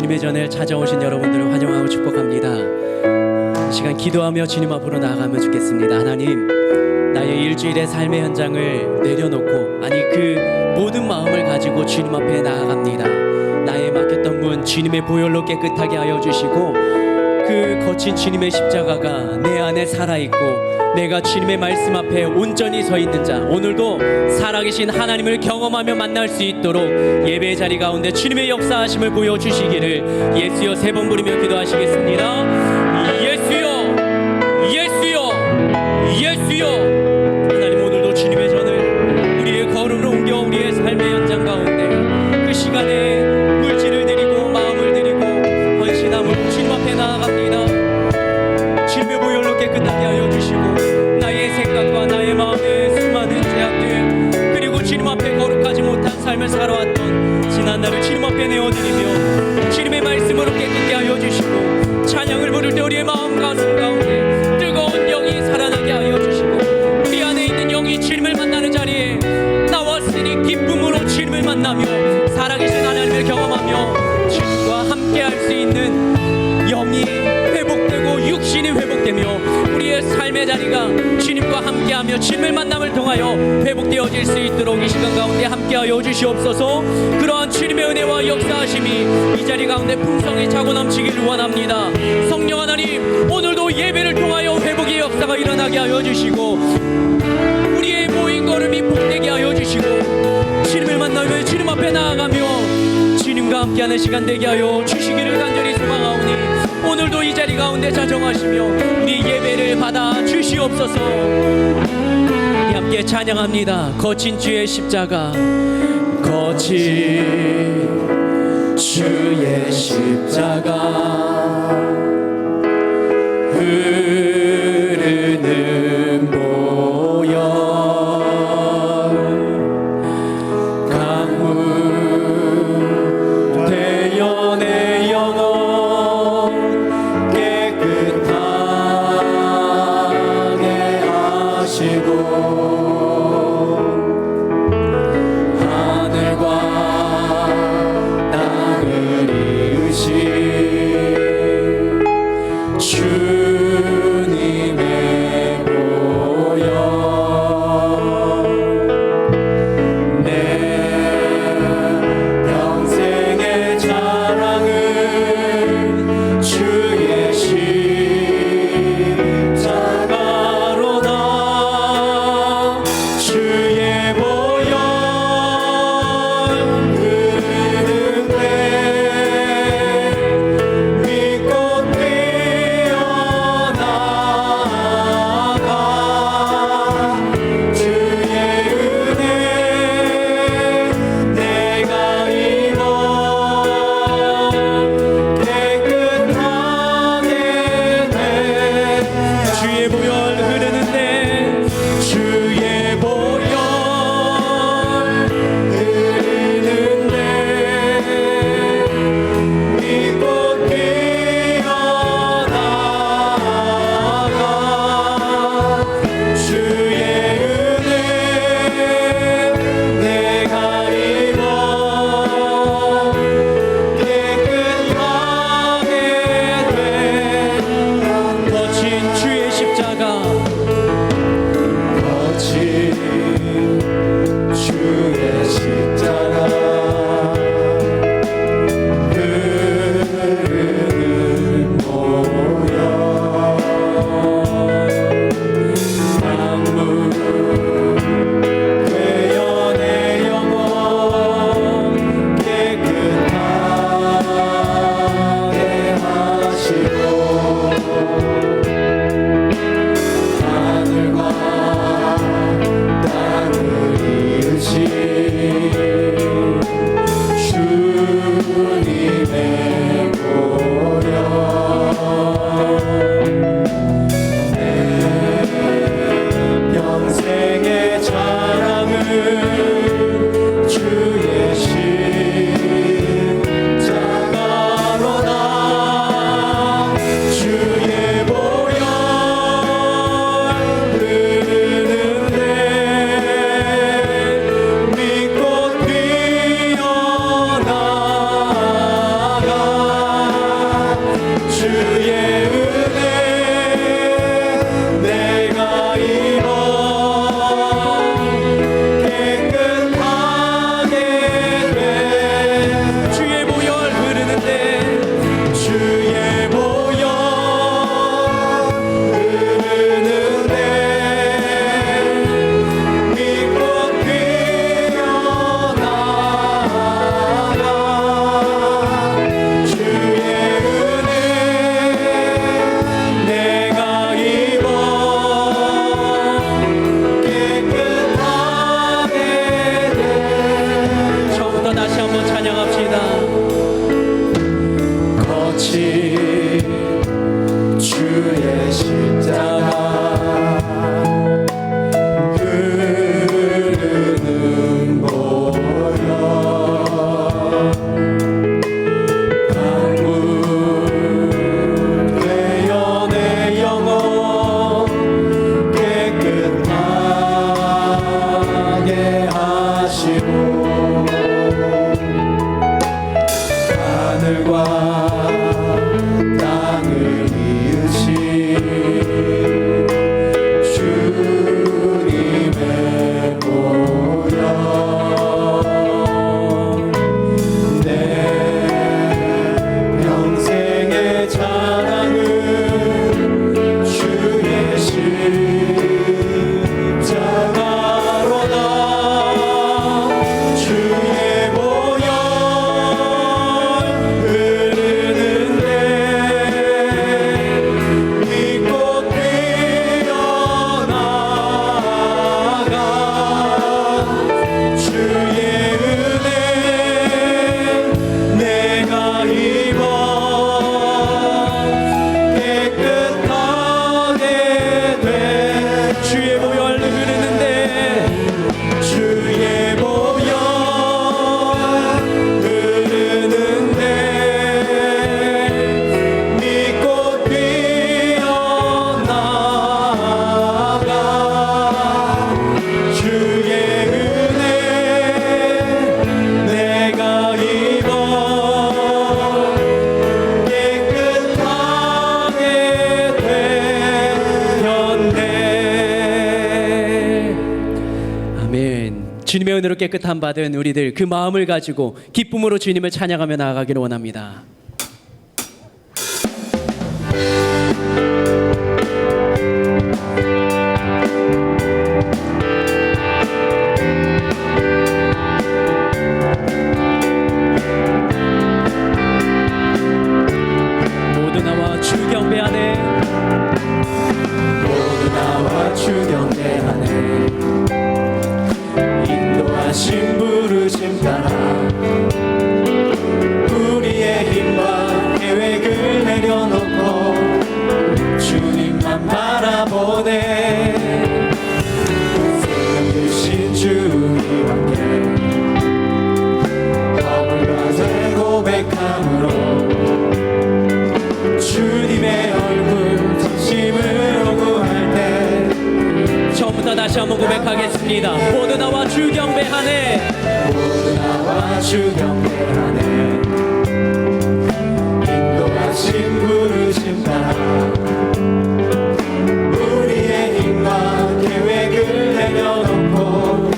주님의 전에 찾아오신 여러분들을 환영하고 축복합니다. 이 시간 기도하며 주님 앞으로 나아가면 좋겠습니다. 하나님, 나의 일주일의 삶의 현장을 내려놓고 그 모든 마음을 가지고 주님 앞에 나아갑니다. 나의 막혔던 문 주님의 보혈로 깨끗하게 하여 주시고, 그 거친 주님의 십자가가 내 안에 살아있고 내가 주님의 말씀 앞에 온전히 서 있는 자, 오늘도 살아계신 하나님을 경험하며 만날 수 있도록 예배의 자리 가운데 주님의 역사하심을 보여주시기를 예수여 3번 부르며 기도하시겠습니다. 예수여, 예수여, 예수여. 하나님, 오늘도 주님의 전을 우리의 걸음을 옮겨 우리의 삶의 현장 가운데 그 시간에 물질을 드리고 마음을 드리고 헌신함으로 주님 앞에 나아갑니다. 주님의 보혈로 깨끗하게 하여 주시고 나의 생각과 나의 마음의 수많은 죄악들, 그리고 주님 앞에 거룩하지 못한 삶을 살아왔던 지난 날을 주님 앞에 내어드리며 주님의 말씀으로 깨끗게 하여 주시고, 찬양을 부를 때 우리의 마음 가슴 가운데 뜨거운 영이 살아나게 하여 주시고, 우리 안에 있는 영이 주님을 만나는 자리에 나왔으니 기쁨으로 주님을 만나며 살아계신 하나님을 경험하며 주님과 함께 할 수 있는 영이 회복되고 육신이 회복되며 우리의 삶의 자리가 주님과 함께하며 주님을 만남을 통하여 회복되어질 수 있도록 이 시간 가운데 함께하여 주시옵소서. 그러한 주님의 은혜와 역사하심이 이 자리 가운데 풍성히 차고 넘치기를 원합니다. 성령 하나님, 오늘도 예배를 통하여 회복의 역사가 일어나게 하여 주시고 우리의 모인 걸음이 복되게 하여 주시고 주님을 만나며 주님 앞에 나아가며 주님과 함께하는 시간 되게 하여 주시기를 간절히 소망하오니, 오늘도 이 자리 가운데 자정하시며 우리 예배를 받아 주시옵소서. 함께 찬양합니다. 거친 주의 십자가, 거친 주의 십자가, 흐르는 보혈, 강물 되어 내 영혼 깨끗하게 하시고, 하늘과 땅을 이으신 주님의 보혈, 내 평생의 자랑은 주의 십자가로다. 주의 보혈 흐르는데 하늘과 땅을 이으신 주님의 보혈 내 평생의 자랑은 주의 십자가로다. 주의 보혈 흐르는데 믿고 뛰어나가 주의 은혜 내가 입어 깨끗하게 돼. 주의 보혈 흐르는데 주의 보혈 흐르는데 믿고 뛰어나가 주의 은혜 내가 입어 깨끗하게 되었네. 아멘. 주님의 은혜로 깨끗함 받은 우리들 그 마음을 가지고 기쁨으로 주님을 찬양하며 나아가기를 원합니다. 모두 나와 주 경배하네. 모두 나와 주 경배하네. 인도하신 부르심 따라 우리의 힘과 계획을 내려놓고 주님만 바라보네. 생명 주신 주님 함께 허물과 고백함으로 주님의 얼굴 진심으로 구할 때 처음부터 다시 한번 고백하겠습니다. 모두 나와 주 경배하네. 모두 나와 주 경배하네. 인도하신 부르심 따라 우리의 힘과 계획을 내려놓고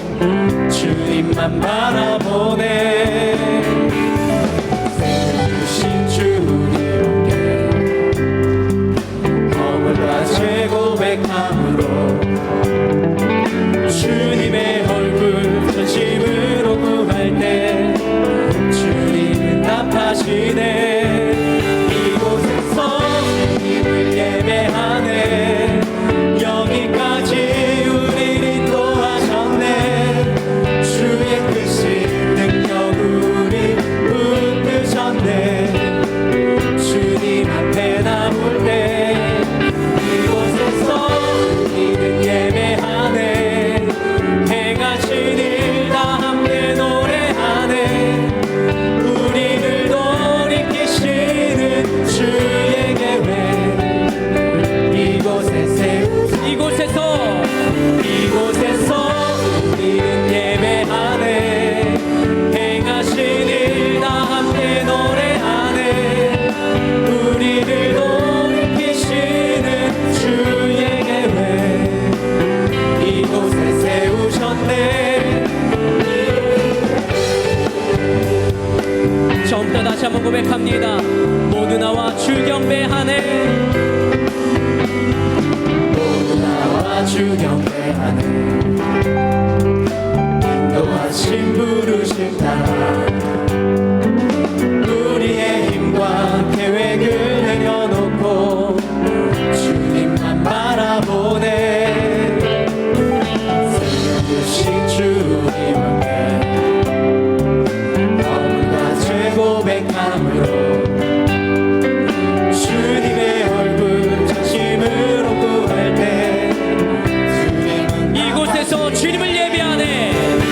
주님만 바라보네. 생명 주신 주님 함께 허물과 죄 고백함으로 주님의 얼굴 전심으로 구할 때 주님은 답하시네. 이곳에서 주님을 예배하네. 여기까지 우리를 인도하셨네. 주의 크신 능력 우리 붙드셨네. 주님 앞에 나올 때 이곳에서 우리는 예배하네. 행하신 일 다 함께 노래하네. 우리를 돌이키시는 주의 계획 이곳에서 우리는 예배하네. 행하신 일 다 함께 노래하네. 우리를 돌이키시는 주의 계획 이곳에 세우셨네. 처음부터 다시 한번 고백합니다. 모두 나와 주 경배하네. 모두 나와 주 경배하네. 인도하신 부르심 따라 우리의 힘과 계획을 내려놓고 주님만 바라보네. 생명 주신 주님 함께 허물과 죄 고백함으로 주님의 얼굴 전심으로 구할 때 주님은 이곳에서 주님을 예배하네.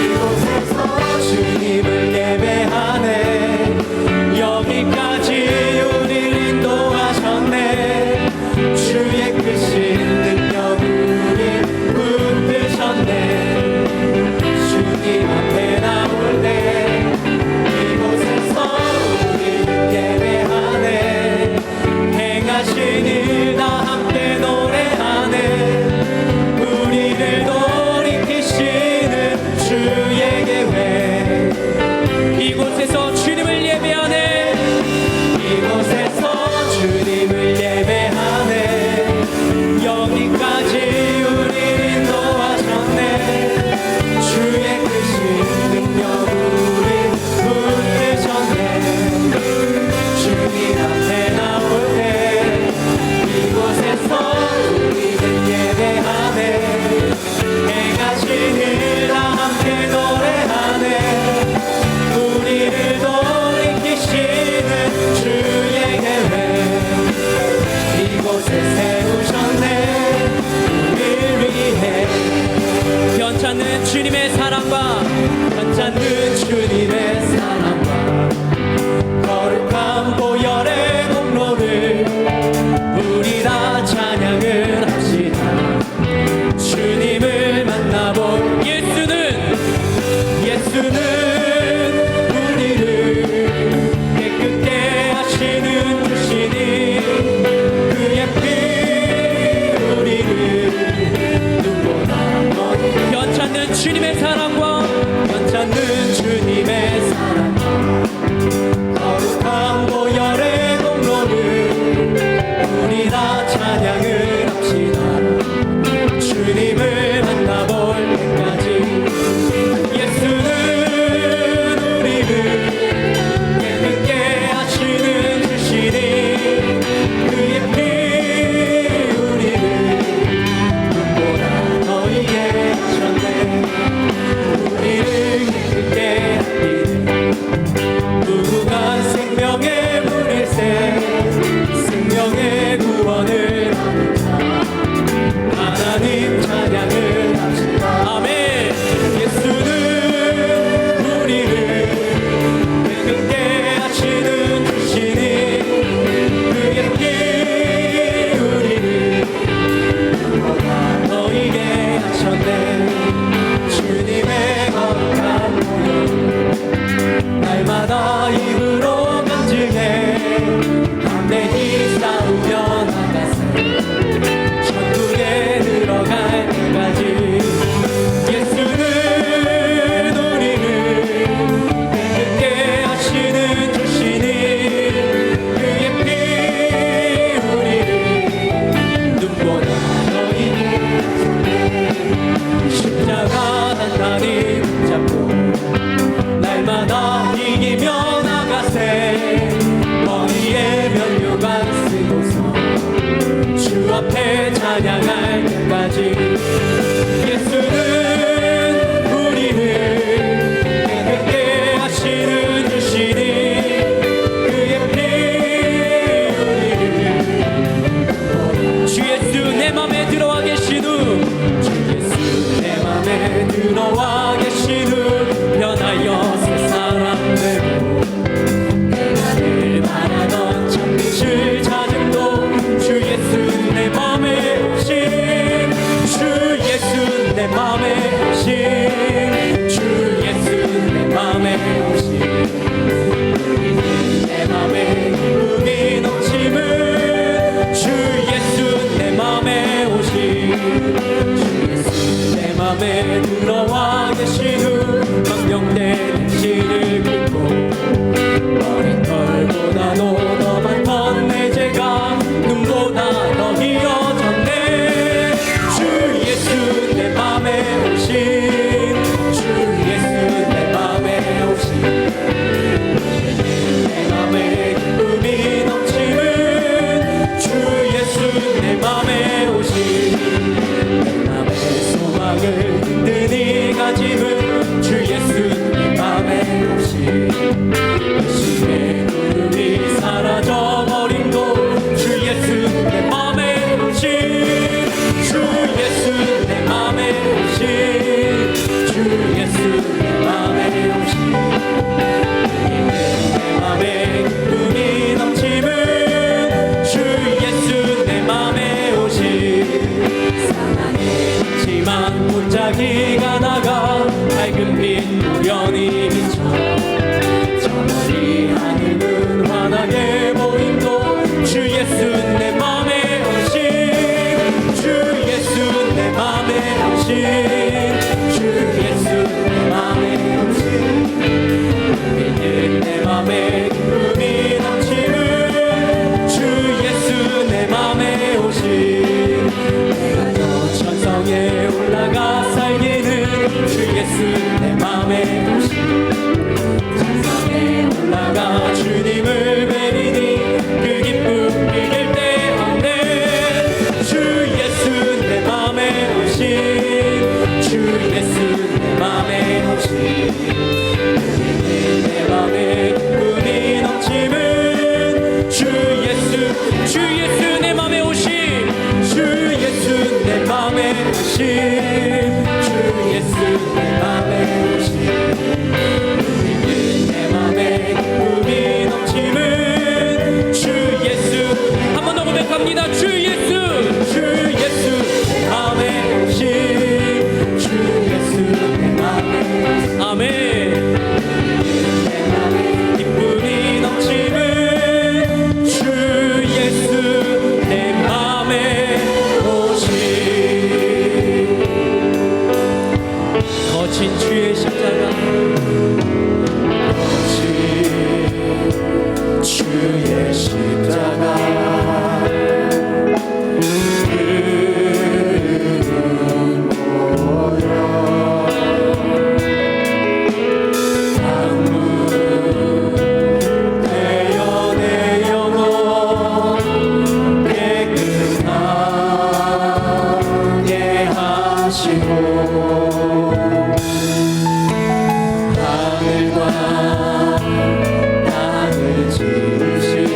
이곳에서 주님을 예배하네. 여기까지 우리를 인도하셨네. 주의 크신 능력 우리 붙드셨네. 주님 앞에 나올 때 이곳에서 우리를 찬양할 때까지 예수는 우리를 깨끗게 하시는 주시니 그의 피 우리를 주 예수 내 맘에 들어와 계신 후 주 예수 내 맘에 들어와 계신 후 변하여 새 사람 되고 내가 늘 바라던 참빛을 찾음도 주 예수 내 맘에 오심 주 예수 내 맘에 오심 주 예수 내 맘에 오심 내 맘에 기쁨이 넘침은 주 예수 내 맘에 오심 주 예수 내 맘에 들어와 계신 후 망령된 행실을 긁고 머리털보다도 더 많던 내 죄가 눈보다 더 희어졌네 주 예수 내 맘에 오심 주 예수 내 맘에 오심 내 맘에 기쁨이 넘치는 주 예수 내 맘에 오심 내 맘에 소망을 든든히 가짐은 주 예수 내 맘에 오심 의심의 구름이 사라져버림도 주 예수 내 맘에 오심 주 예수 내 맘에 오심 주 예수 내 맘에 오심 내 맘에 기쁨이 넘침은 주 예수 내 맘에 오심 사랑했지만 골짜기가 나가 밝은 빛 우연히 비쳐 저 멀리 하늘은 환하게 보임도 주 예수 내 맘에 오심 주 예수 내 맘에 오심 주 예수 내 맘에 오심 믿는 내 맘에 기쁨이 넘치는 주 예수 내 맘에 오심 내가 저 천성에 올라가 살기는 주 예수 내 맘에 오심 천성에 올라가 주님을 뵈리니 그 기쁨 이길 때 없네 주 예수 내 맘에 오심 주 예수 내 맘에 오심 내 맘에 기쁨이 넘침은 주 예수 내 맘에 오심 주 예수 내 맘에 오심 주 예수 내 맘에 오심 내 맘에 기쁨이 넘침은 주 예수 한 번 더 고백합니다 주 예수 내 맘에 오심 주 예수 내 맘에 오심 아멘 내 맘에 기쁨이 넘침은 주 예수 내 맘에 오심 거친 주의 십자가 거친 주의 십자가 하늘과 땅을 지으신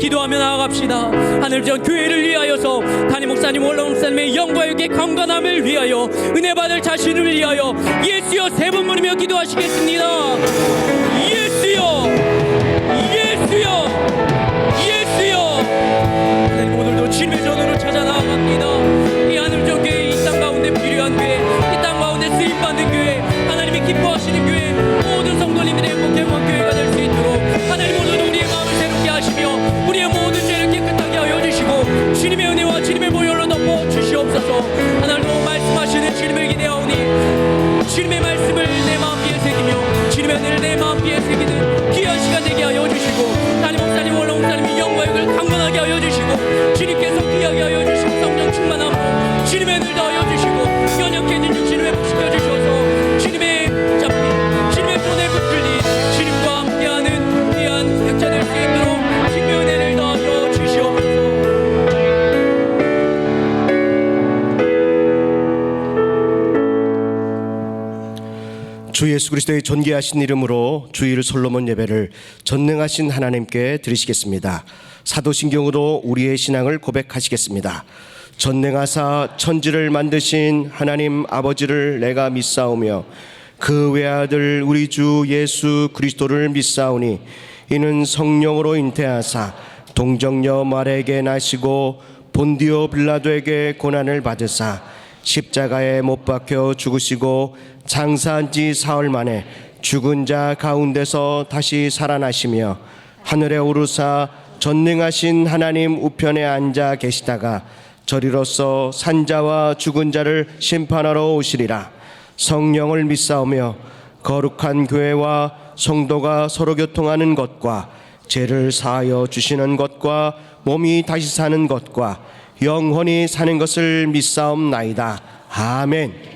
기도하며 나아갑시다. 하늘 전 교회를 위하여서 담임 목사님 원로 목사님의 영광의 건강함을 위하여 은혜 받을 자신을 위하여 예수여 세 번 부르며 기도하시겠습니다. 예수여 예수여 예수여. 하나님 오늘도 주님의 전으로 찾아 나아갑니다. 이 하늘 전 교회 이 땅 가운데 필요한 교회 이 땅 가운데 쓰임받는 교회 하나님이 기뻐하시는 교회 모든 성도님들의 행복한 교회가 될 수 있도록 하나님 오늘도 우리의 마음을 새롭게 하시며 우리의 모든 죄를 깨끗하게 하여 주시고 주님의 은혜와 주님의 보혈로 덮어 주시옵소서. 하나님도 말씀하시는 주님을 기대하오니 주님의 말씀을 내 마음비에 새기며 주님의 은혜를 내 마음비에 새기는 귀한 시간 되게 하여 주시고 담임 목사님 원로 목사님이 영광을 강건하게 하여 주시고 주님께서 귀하게 하여 주시고 성령 충만함으로 주님의 은혜를 더하여 주시고 연약해진 육신을 회복시켜 주셔서 주님의 잡힌 주님의 손에 붙들린 주님과 함께하는 귀한 백자 될 수 있도록 주님의 은혜를 더하여 주시옵소서. 주 예수 그리스도의 존귀하신 이름으로 주일 솔로몬 예배를 전능하신 하나님께 드리시겠습니다. 사도신경으로 우리의 신앙을 고백하시겠습니다. 전능하사 천지를 만드신 하나님 아버지를 내가 믿사오며 그 외아들 우리 주 예수 그리스도를 믿사오니 이는 성령으로 잉태하사 동정녀 마리아에게 나시고 본디오 빌라도에게 고난을 받으사 십자가에 못 박혀 죽으시고 장사한 지 사흘 만에 죽은 자 가운데서 다시 살아나시며 하늘에 오르사 전능하신 하나님 우편에 앉아 계시다가 저리로서 산자와 죽은 자를 심판하러 오시리라. 성령을 믿사오며 거룩한 교회와 성도가 서로 교통하는 것과 죄를 사하여 주시는 것과 몸이 다시 사는 것과 영원히 사는 것을 믿사옵나이다. 아멘.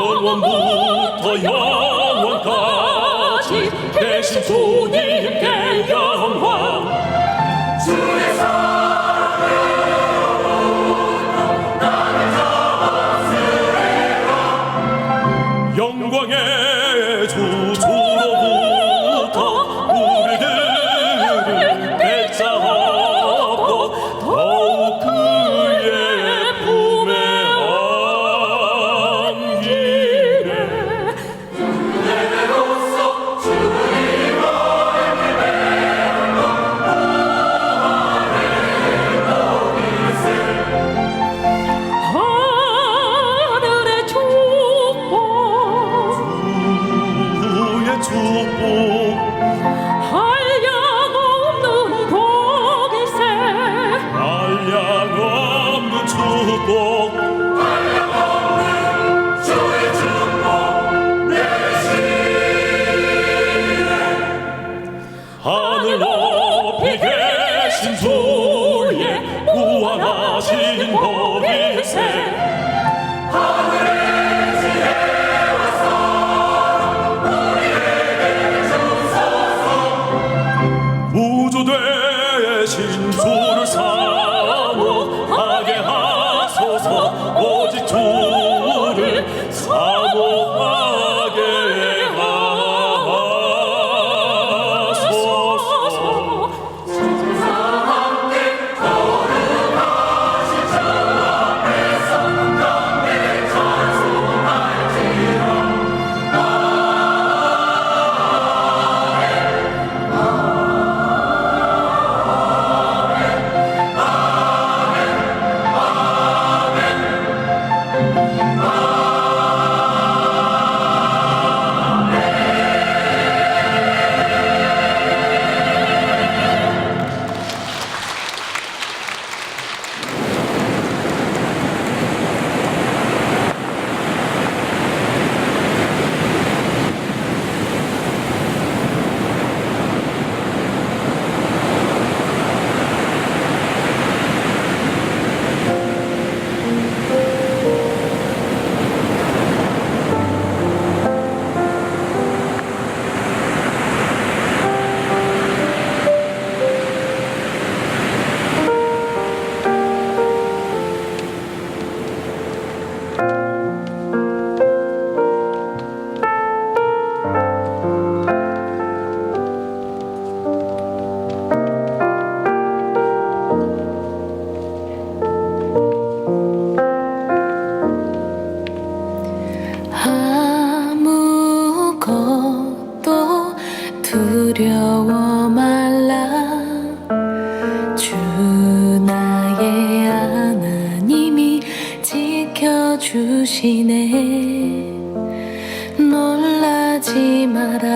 영원부터 영원까지 계신 주님께 영광. 주의 사랑으로부터 나를 잡았으리라. 영광의 주로부터 우리들을 뺏자고 더욱 그의 품에 진주를 사모하게 하소서. 오직 주를 사모하게 하소서. 아무것도 두려워 말라. 주 나의 하나님이 지켜주시네. 놀라지 마라,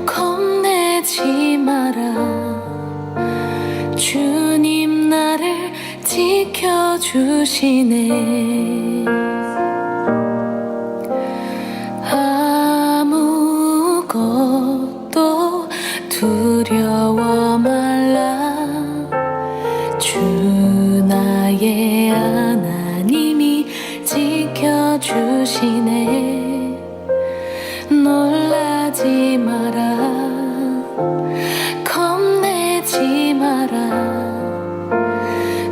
겁내지 마라. 주님 나를 지켜주시네. 아무것도 두려워 말라. 주 나의 하나님이 지켜주시네. 놀라지 마라, 겁내지 마라.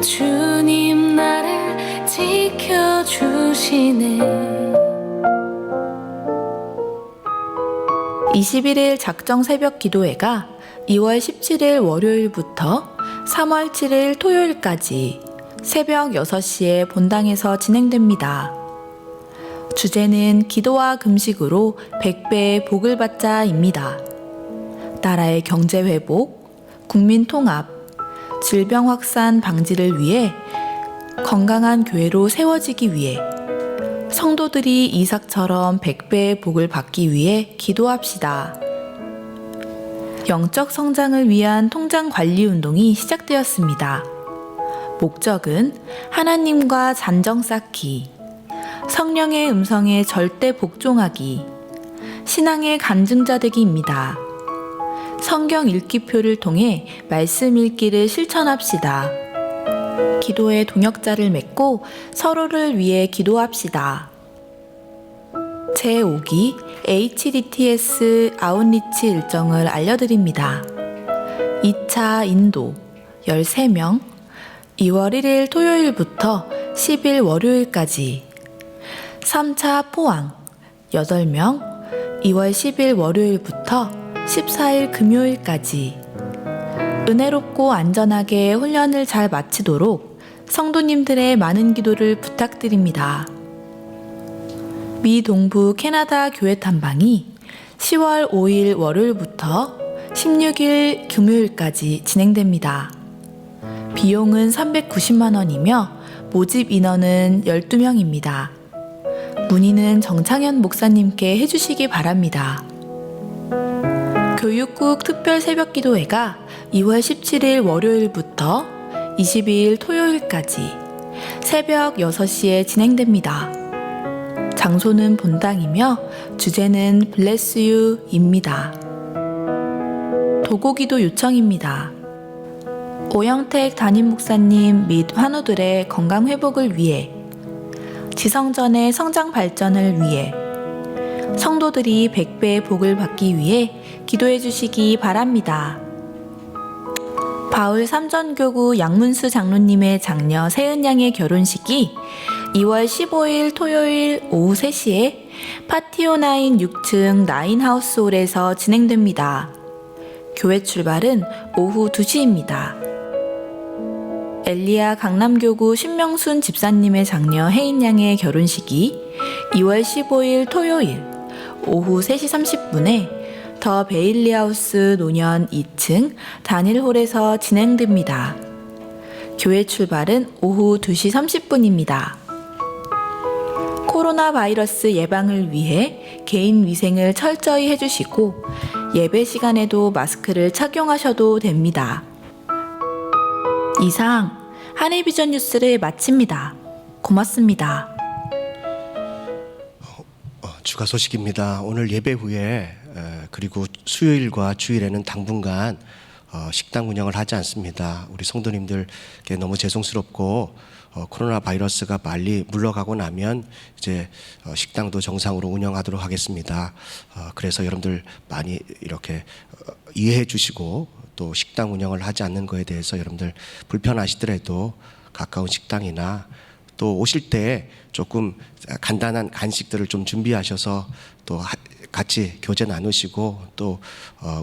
주님 나를 지켜주시네. 21일 작정 새벽 기도회가 2월 17일 월요일부터 3월 7일 토요일까지 새벽 6시에 본당에서 진행됩니다. 주제는 기도와 금식으로 100배의 복을 받자입니다. 나라의 경제 회복, 국민 통합, 질병 확산 방지를 위해 건강한 교회로 세워지기 위해 성도들이 이삭처럼 100배의 복을 받기 위해 기도합시다. 영적 성장을 위한 통장 관리 운동이 시작되었습니다. 목적은 하나님과 잔정 쌓기, 성령의 음성에 절대 복종하기, 신앙의 간증자 되기입니다. 성경 읽기표를 통해 말씀 읽기를 실천합시다. 기도의 동역자를 맺고 서로를 위해 기도합시다. 제5기 HDTS 아웃리치 일정을 알려드립니다. 2차 인도 13명, 2월 1일 토요일부터 10일 월요일까지. 3차 포항 8명, 2월 10일 월요일부터 14일 금요일까지. 은혜롭고 안전하게 훈련을 잘 마치도록 성도님들의 많은 기도를 부탁드립니다. 미 동부 캐나다 교회 탐방이 10월 5일 월요일부터 16일 금요일까지 진행됩니다. 비용은 390만 원이며 모집 인원은 12명입니다. 문의는 정창현 목사님께 해주시기 바랍니다. 교육국 특별 새벽 기도회가 2월 17일 월요일부터 22일 토요일까지 새벽 6시에 진행됩니다. 장소는 본당이며 주제는 블레스 유입니다. 도고기도 요청입니다. 오영택 담임 목사님 및 환우들의 건강 회복을 위해, 지성전의 성장 발전을 위해, 성도들이 100배의 복을 받기 위해 기도해 주시기 바랍니다. 바울 삼전교구 양문수 장로님의 장녀 세은양의 결혼식이 2월 15일 토요일 오후 3시에 파티오9 6층 나인하우스홀에서 진행됩니다. 교회 출발은 오후 2시입니다. 엘리야 강남교구 신명순 집사님의 장녀 혜인양의 결혼식이 2월 15일 토요일 오후 3시 30분에 더 베일리하우스 노년 2층 단일홀에서 진행됩니다. 교회 출발은 오후 2시 30분입니다. 코로나 바이러스 예방을 위해 개인 위생을 철저히 해주시고 예배 시간에도 마스크를 착용하셔도 됩니다. 이상 한해비전 뉴스를 마칩니다. 고맙습니다. 주가 소식입니다. 오늘 예배 후에 그리고 수요일과 주일에는 당분간 식당 운영을 하지 않습니다. 우리 성도님들께 너무 죄송스럽고 코로나 바이러스가 빨리 물러가고 나면 이제 식당도 정상으로 운영하도록 하겠습니다. 그래서 여러분들 많이 이렇게 이해해 주시고 또 식당 운영을 하지 않는 거에 대해서 여러분들 불편하시더라도 가까운 식당이나 또 오실 때 조금 간단한 간식들을 좀 준비하셔서 또 같이 교제 나누시고 또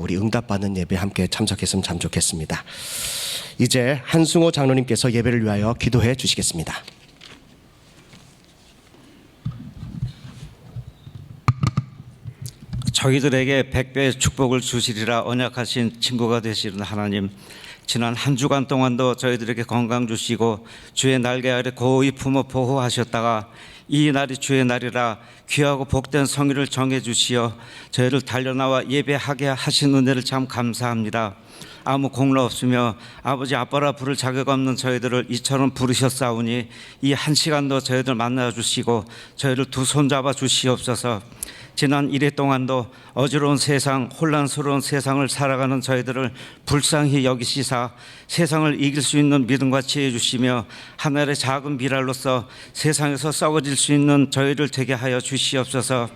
우리 응답받는 예배 함께 참석했으면 참 좋겠습니다. 이제 한승호 장로님께서 예배를 위하여 기도해 주시겠습니다. 저희들에게 100배의 축복을 주시리라 언약하신 친구가 되시는 하나님, 지난 한 주간 동안도 저희들에게 건강 주시고 주의 날개 아래 고이 품어 보호하셨다가 이 날이 주의 날이라 귀하고 복된 성의를 정해 주시어 저희를 달려나와 예배하게 하신 은혜를 참 감사합니다. 아무 공로 없으며 아버지 아빠라 부를 자격 없는 저희들을 이처럼 부르셨사오니 이 한 시간도 저희들 만나 주시고 저희를 두 손 잡아 주시옵소서. 지난 1회 동안도 어지러운 세상, 혼란스러운 세상을 살아가는 저희들을 불쌍히 여기시사 세상을 이길 수 있는 믿음과 지혜 주시며 하늘의 작은 비랄로서 세상에서 썩어질 수 있는 저희를 되게 하여 주시옵소서.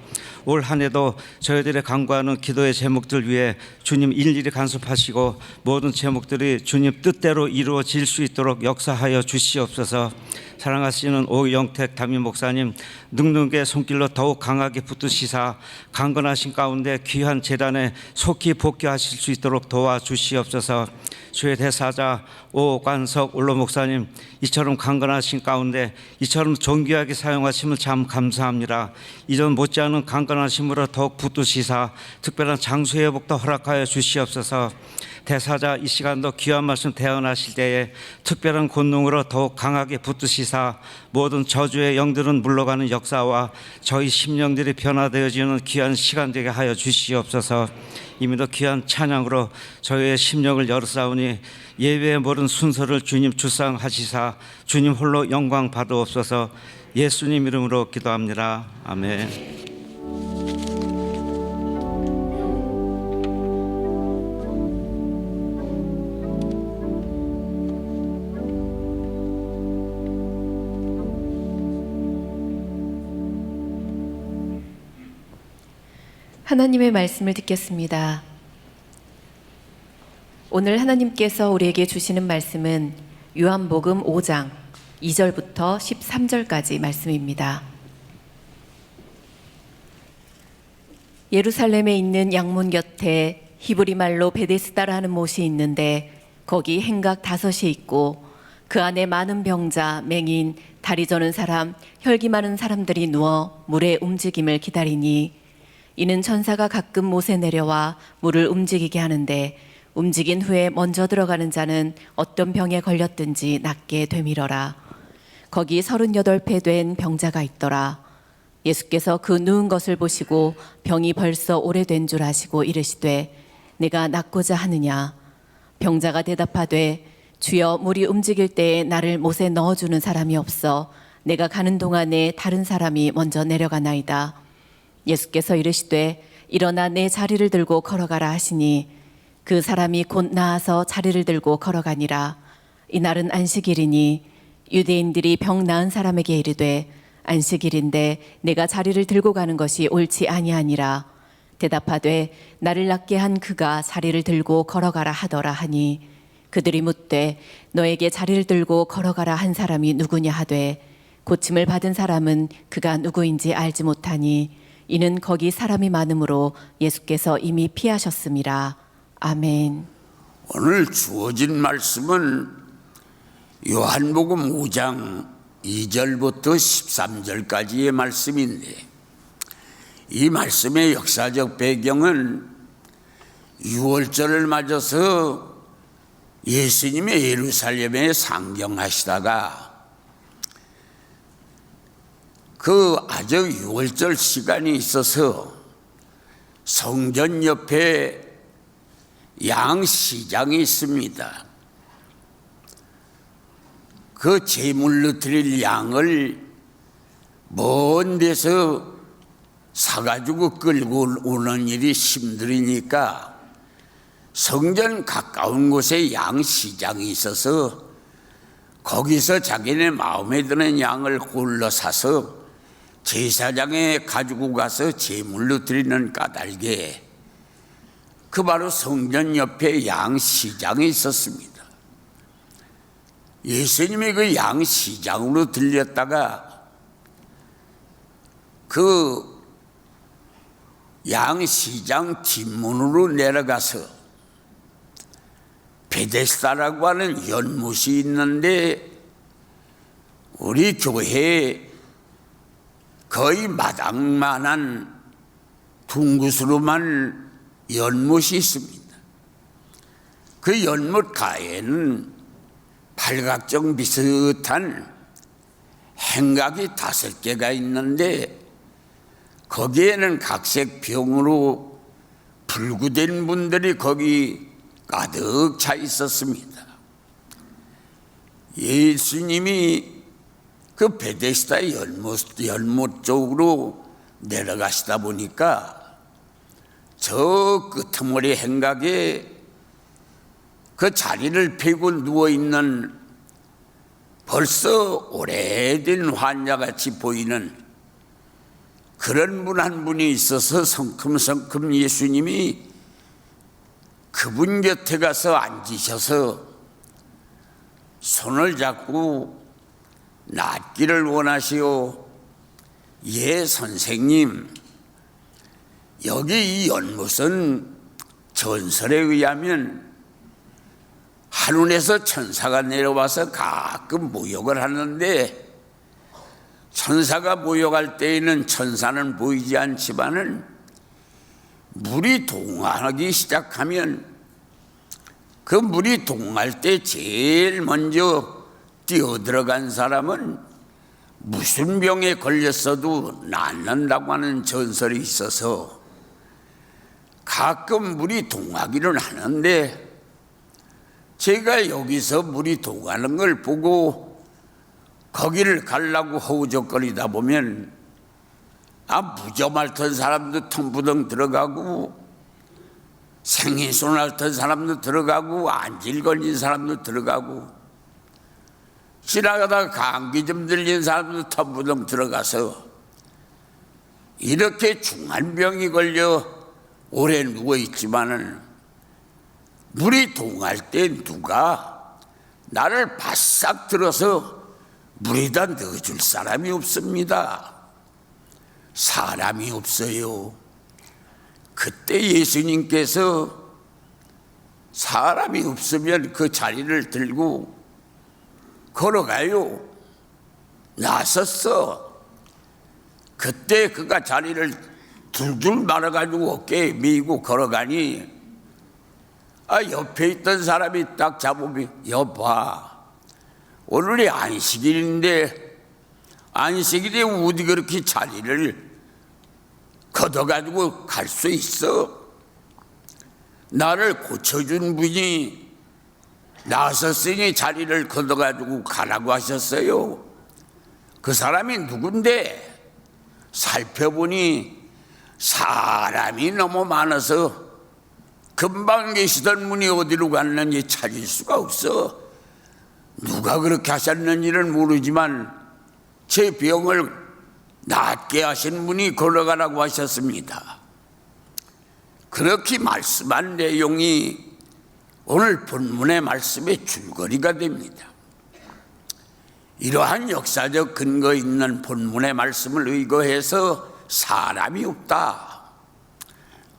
올 한 해도 저희들의 간구하는 기도의 제목들 위해 주님 일일이 간섭하시고 모든 제목들이 주님 뜻대로 이루어질 수 있도록 역사하여 주시옵소서. 사랑하시는 오영택 담임 목사님 능력의 손길로 더욱 강하게 붙드시사 강건하신 가운데 귀한 재단에 속히 복귀하실 수 있도록 도와주시옵소서. 주의 대사자 오관석 올로 목사님 이처럼 강건하신 가운데 이처럼 존귀하게 사용하심을 참 감사합니다. 이전 못지않은 강건하심으로 더욱 붙드시사 특별한 장수 회복도 허락하여 주시옵소서. 대사자 이 시간도 귀한 말씀 대언하실 때에 특별한 권능으로 더욱 강하게 붙드시사 모든 저주의 영들은 물러가는 역사와 저희 심령들이 변화되어지는 귀한 시간 되게 하여 주시옵소서. 이미도 귀한 찬양으로 저희의 심령을 열어싸우니 예배의 모든 순서를 주님 주상하시사 주님 홀로 영광 받으옵소서. 예수님 이름으로 기도합니다. 아멘. 하나님의 말씀을 듣겠습니다. 오늘 하나님께서 우리에게 주시는 말씀은 요한복음 5장 2절부터 13절까지 말씀입니다. 예루살렘에 있는 양문 곁에 히브리 말로 베데스다라 하는 못이 있는데 거기 행각 5이 있고 그 안에 많은 병자, 맹인, 다리 저는 사람, 혈기 많은 사람들이 누워 물의 움직임을 기다리니 이는 천사가 가끔 못에 내려와 물을 움직이게 하는데 움직인 후에 먼저 들어가는 자는 어떤 병에 걸렸든지 낫게 되밀어라. 거기 38배 된 병자가 있더라. 예수께서 그 누운 것을 보시고 병이 벌써 오래된 줄 아시고 이르시되 내가 낫고자 하느냐. 병자가 대답하되 주여 물이 움직일 때에 나를 못에 넣어주는 사람이 없어 내가 가는 동안에 다른 사람이 먼저 내려가나이다. 예수께서 이르시되 일어나 내 자리를 들고 걸어가라 하시니 그 사람이 곧 나아서 자리를 들고 걸어가니라. 이날은 안식일이니 유대인들이 병 나은 사람에게 이르되 안식일인데 내가 자리를 들고 가는 것이 옳지 아니하니라. 대답하되 나를 낫게 한 그가 자리를 들고 걸어가라 하더라 하니 그들이 묻되 너에게 자리를 들고 걸어가라 한 사람이 누구냐 하되 고침을 받은 사람은 그가 누구인지 알지 못하니 이는 거기 사람이 많으므로 예수께서 이미 피하셨음이라. 아멘. 오늘 주어진 말씀은 요한복음 5장 2절부터 13절까지의 말씀인데, 이 말씀의 역사적 배경은 유월절을 맞아서 예수님의 예루살렘에 상경하시다가 그 아적 유월절 시간이 있어서 성전 옆에 양시장이 있습니다. 그 제물로 드릴 양을 먼 데서 사가지고 끌고 오는 일이 힘들으니까 성전 가까운 곳에 양시장이 있어서 거기서 자기네 마음에 드는 양을 골라 사서 제사장에 가지고 가서 제물로 드리는 까닭에 그 바로 성전 옆에 양시장이 있었습니다. 예수님이 그 양시장으로 들렸다가 그 양시장 뒷문으로 내려가서 베데스다라고 하는 연못이 있는데 우리 교회에 거의 마당만한 둥구스름한 연못이 있습니다. 그 연못 가에는 팔각정 비슷한 행각이 5개가 있는데 거기에는 각색 병으로 불구된 분들이 거기 가득 차 있었습니다. 예수님이 그 베데스다 연못 쪽으로 내려가시다 보니까 저 끄트머리 행각에 그 자리를 펴고 누워있는 벌써 오래된 환자같이 보이는 그런 분 한 분이 있어서 성큼성큼 예수님이 그분 곁에 가서 앉으셔서 손을 잡고 낫기를 원하시오. 예, 선생님, 여기 이 연못은 전설에 의하면 하늘에서 천사가 내려와서 가끔 모욕을 하는데 천사가 모욕할 때에는 천사는 보이지 않지만은 물이 동하기 시작하면 그 물이 동할 때 제일 먼저 뛰어들어간 사람은 무슨 병에 걸렸어도 낫는다고 하는 전설이 있어서 가끔 물이 동하기는 하는데 제가 여기서 물이 동하는 걸 보고 거기를 가려고 허우적거리다 보면 무좀 앓던 사람도 텅부덩 들어가고 생인손 앓던 사람도 들어가고 안질 걸린 사람도 들어가고 지나가다가 감기 좀 들린 사람도 텅부덩 들어가서 이렇게 중한 병이 걸려 오래 누워있지만은 물이 동할 때 누가 나를 바싹 들어서 물에다 넣어줄 사람이 없습니다. 사람이 없어요. 그때 예수님께서 사람이 없으면 그 자리를 들고 걸어가요. 나섰어. 그때 그가 자리를 둘둘 말아가지고 어깨에 메고 걸어가니 옆에 있던 사람이 딱 잡으면 여봐, 오늘이 안식일인데 안식일에 어디 그렇게 자리를 걷어가지고 갈 수 있어? 나를 고쳐준 분이 나섰으니 자리를 걷어가지고 가라고 하셨어요. 그 사람이 누군데? 살펴보니 사람이 너무 많아서 금방 계시던 분이 어디로 갔는지 찾을 수가 없어. 누가 그렇게 하셨는지는 모르지만 제 병을 낫게 하신 분이 걸어가라고 하셨습니다. 그렇게 말씀한 내용이 오늘 본문의 말씀의 줄거리가 됩니다. 이러한 역사적 근거 있는 본문의 말씀을 의거해서 사람이 없다,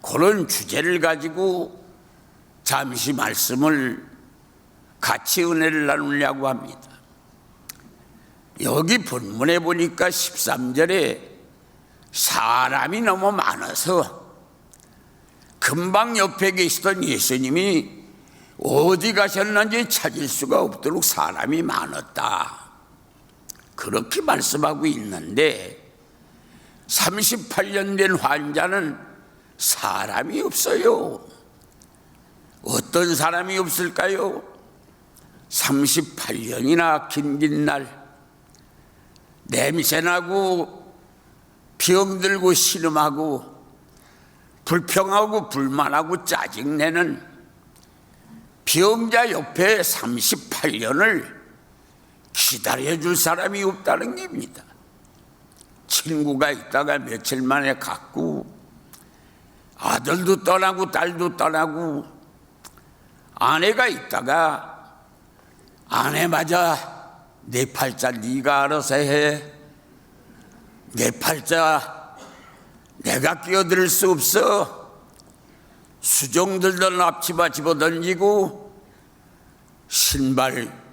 그런 주제를 가지고 잠시 말씀을 같이 은혜를 나누려고 합니다. 여기 본문에 보니까 13절에 사람이 너무 많아서 금방 옆에 계시던 예수님이 어디 가셨는지 찾을 수가 없도록 사람이 많았다, 그렇게 말씀하고 있는데 38년 된 환자는 사람이 없어요. 어떤 사람이 없을까요? 38년이나 긴 날 냄새나고 병들고 신음하고 불평하고 불만하고 짜증내는 병자 옆에 38년을 기다려줄 사람이 없다는 겁니다. 친구가 있다가 며칠 만에 갔고, 아들도 떠나고 딸도 떠나고, 아내가 있다가 아내 맞아 내 팔자 네가 알아서 해, 내 팔자 내가 끼어들 수 없어, 수종들던 앞치마 집어던지고 신발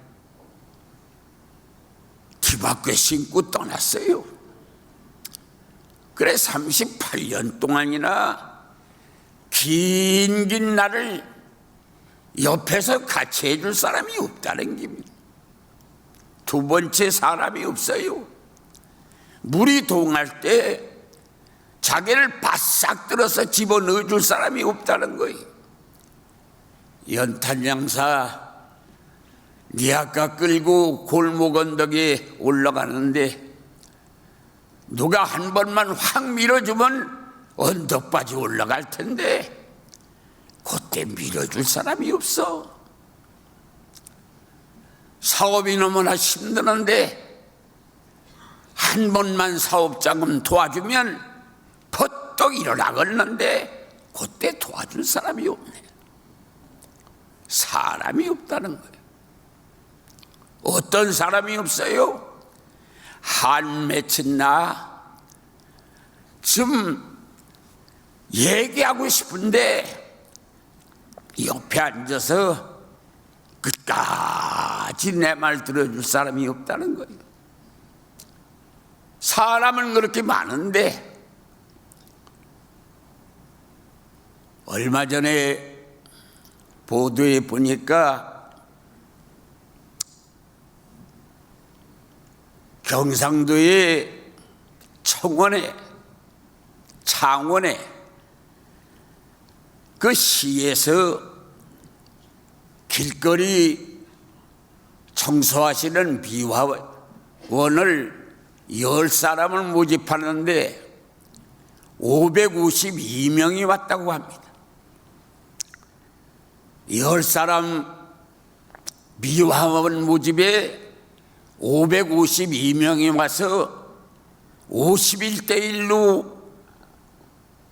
뒤바꿔 신고 떠났어요. 그래 38년 동안이나 긴 날을 옆에서 같이 해줄 사람이 없다는 겁니다. 두 번째, 사람이 없어요. 물이 동할 때 자기를 바싹 들어서 집어넣어 줄 사람이 없다는 거예요. 연탄양사 니 아까 끌고 골목 언덕에 올라가는데 누가 한 번만 확 밀어주면 언덕까지 올라갈 텐데 그때 밀어줄 사람이 없어. 사업이 너무나 힘드는데 한 번만 사업자금 도와주면 퍼떡 일어나겠는데 그때 도와줄 사람이 없네. 사람이 없다는 거예요. 어떤 사람이 없어요? 한 맺힌 나 좀 얘기하고 싶은데 옆에 앉아서 끝까지 내 말 들어줄 사람이 없다는 거예요. 사람은 그렇게 많은데 얼마 전에 보도에 보니까 경상도의 창원에 그 시에서 길거리 청소하시는 비화원을 10사람을 모집하는데 552명이 왔다고 합니다. 10사람 비화원 모집에 552명이 와서 51대 1로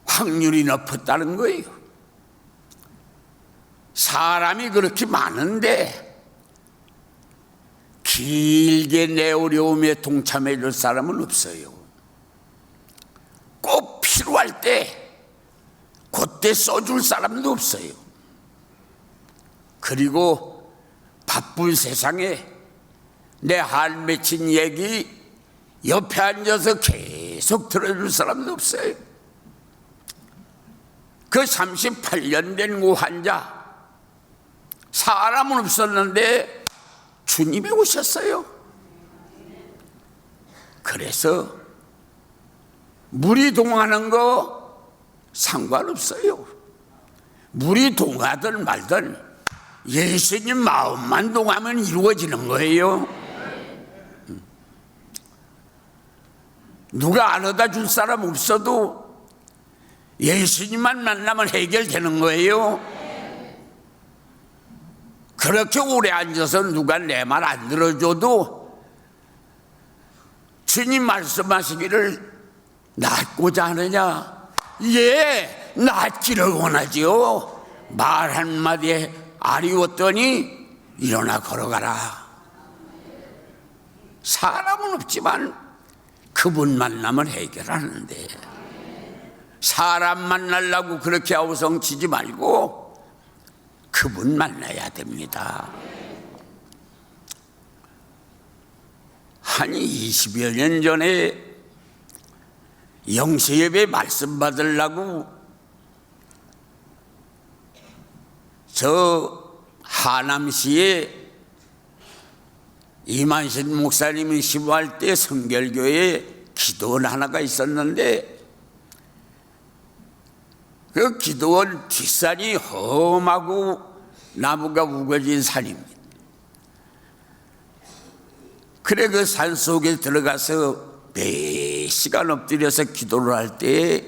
확률이 높았다는 거예요. 사람이 그렇게 많은데 길게 내 어려움에 동참해 줄 사람은 없어요. 꼭 필요할 때 그때 써줄 사람도 없어요. 그리고 바쁜 세상에 내 할 맺힌 얘기 옆에 앉아서 계속 들어줄 사람도 없어요. 그 38년 된 그 환자, 사람은 없었는데 주님이 오셨어요. 그래서 물이 동하는 거 상관없어요. 물이 동하든 말든 예수님 마음만 동하면 이루어지는 거예요. 누가 알아다 줄 사람 없어도 예수님만 만나면 해결되는 거예요. 그렇게 오래 앉아서 누가 내 말 안 들어줘도 주님 말씀하시기를 낫고자 하느냐? 예, 낫기를 원하지요. 말 한마디에 아리웠더니 일어나 걸어가라. 사람은 없지만 그분 만나면 해결하는데, 사람 만나려고 그렇게 아우성치지 말고 그분 만나야 됩니다. 한 20여 년 전에 영세예배 말씀 받으려고 저 하남시에 이만신 목사님이 심호할 때 성결교회에 기도원 하나가 있었는데, 그 기도원 뒷산이 험하고 나무가 우거진 산입니다. 그래 그 산 속에 들어가서 몇 시간 엎드려서 기도를 할 때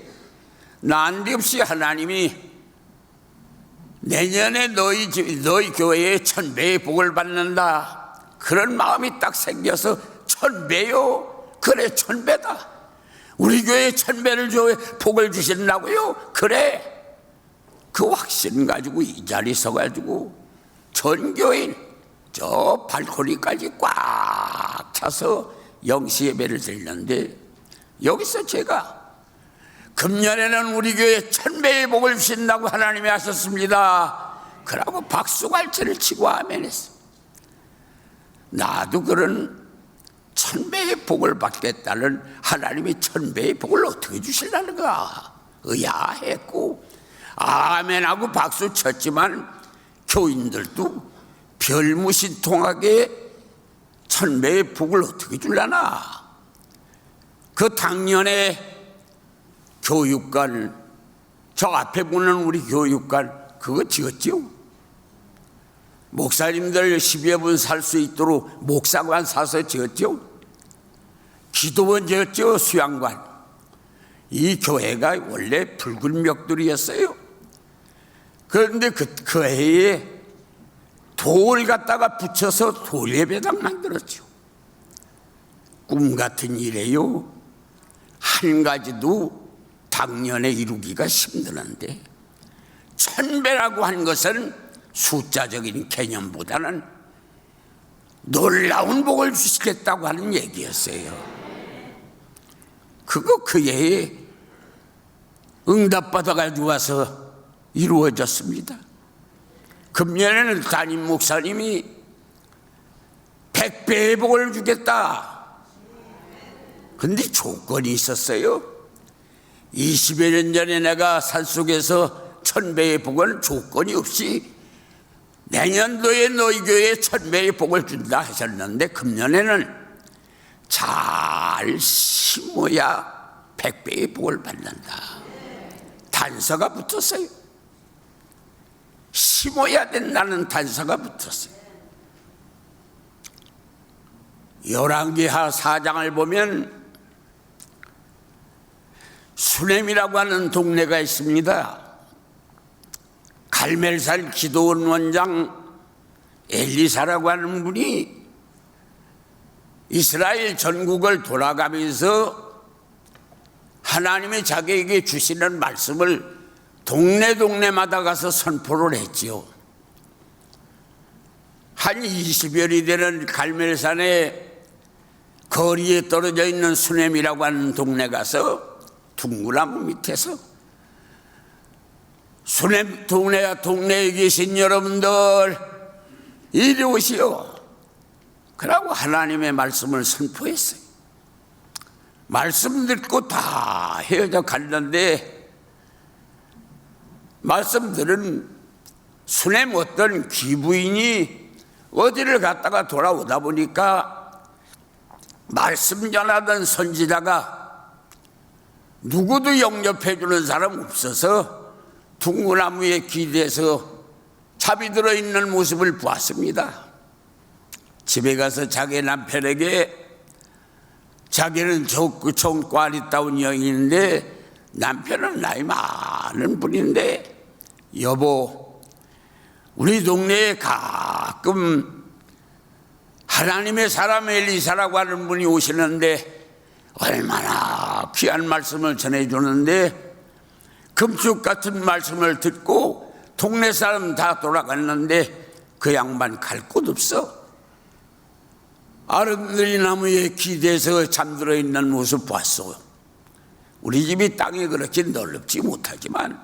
난데없이 하나님이 내년에 너희 교회에 1000배의 복을 받는다, 그런 마음이 딱 생겨서 1000배요? 그래 1000배다. 우리 교회에 1000배를 줘 복을 주신다고요? 그래. 그 확신 가지고 이 자리 서가지고 전 교인 저 발코니까지 꽉 차서 영시 예배를 드렸는데, 여기서 제가 금년에는 우리 교회에 1000배의 복을 주신다고 하나님이 하셨습니다, 그러고 박수갈채를 치고 아멘했어. 나도 그런 1000배의 복을 받겠다는 하나님이 1000배의 복을 어떻게 주실라는가 의아했고 아멘하고 박수 쳤지만, 교인들도 별무신통하게 1000배의 복을 어떻게 줄라나. 그 당년에 교육관, 저 앞에 보는 우리 교육관 그거 지었죠. 목사님들 10여 분 살 수 있도록 목사관 사서 지었죠. 기도원 지었죠. 수양관. 이 교회가 원래 붉은 벽돌이었어요. 그런데 그 해에 돌 갖다가 붙여서 돌예배당 만들었죠. 꿈 같은 일이에요. 한 가지도 당년에 이루기가 힘드는데, 1000배라고 한 것은 숫자적인 개념보다는 놀라운 복을 주시겠다고 하는 얘기였어요. 그거 그 해에 응답받아가지고 와서 이루어졌습니다. 금년에는 담임 목사님이 100배의 복을 주겠다. 근데 조건이 있었어요. 20여 년 전에 내가 산속에서 1000배의 복은 조건이 없이 내년도에 너희 교회에 1000배의 복을 준다 하셨는데, 금년에는 잘 심어야 100배의 복을 받는다. 단서가 붙었어요. 심어야 된다는 단서가 붙었어요. 열왕기하 4장을 보면 수넴이라고 하는 동네가 있습니다. 갈멜산 기도원 원장 엘리사라고 하는 분이 이스라엘 전국을 돌아가면서 하나님이 자기에게 주시는 말씀을 동네마다 가서 선포를 했지요. 한 20여리 되는 갈멜산의 거리에 떨어져 있는 수넴이라고 하는 동네 가서 둥그나무 밑에서 수넴 동네에 계신 여러분들 이리 오시오. 그러고 하나님의 말씀을 선포했어요. 말씀 듣고 다 헤어져 갔는데, 말씀 들은 수넴 어떤 귀부인이 어디를 갔다가 돌아오다 보니까 말씀 전하던 선지자가 누구도 영접해 주는 사람 없어서 둥그나무에 기대서 잡이 들어있는 모습을 보았습니다. 집에 가서 자기 남편에게, 자기는 적구청 꽈리따운 여인인데 남편은 나이 많은 분인데, 여보, 우리 동네에 가끔 하나님의 사람 엘리사라고 하는 분이 오시는데 얼마나 귀한 말씀을 전해주는데 금축 같은 말씀을 듣고 동네 사람 다 돌아갔는데 그 양반 갈 곳 없어. 아름드리 나무에 기대서 잠들어 있는 모습 봤어. 우리 집이 땅이 그렇게 넓지 못하지만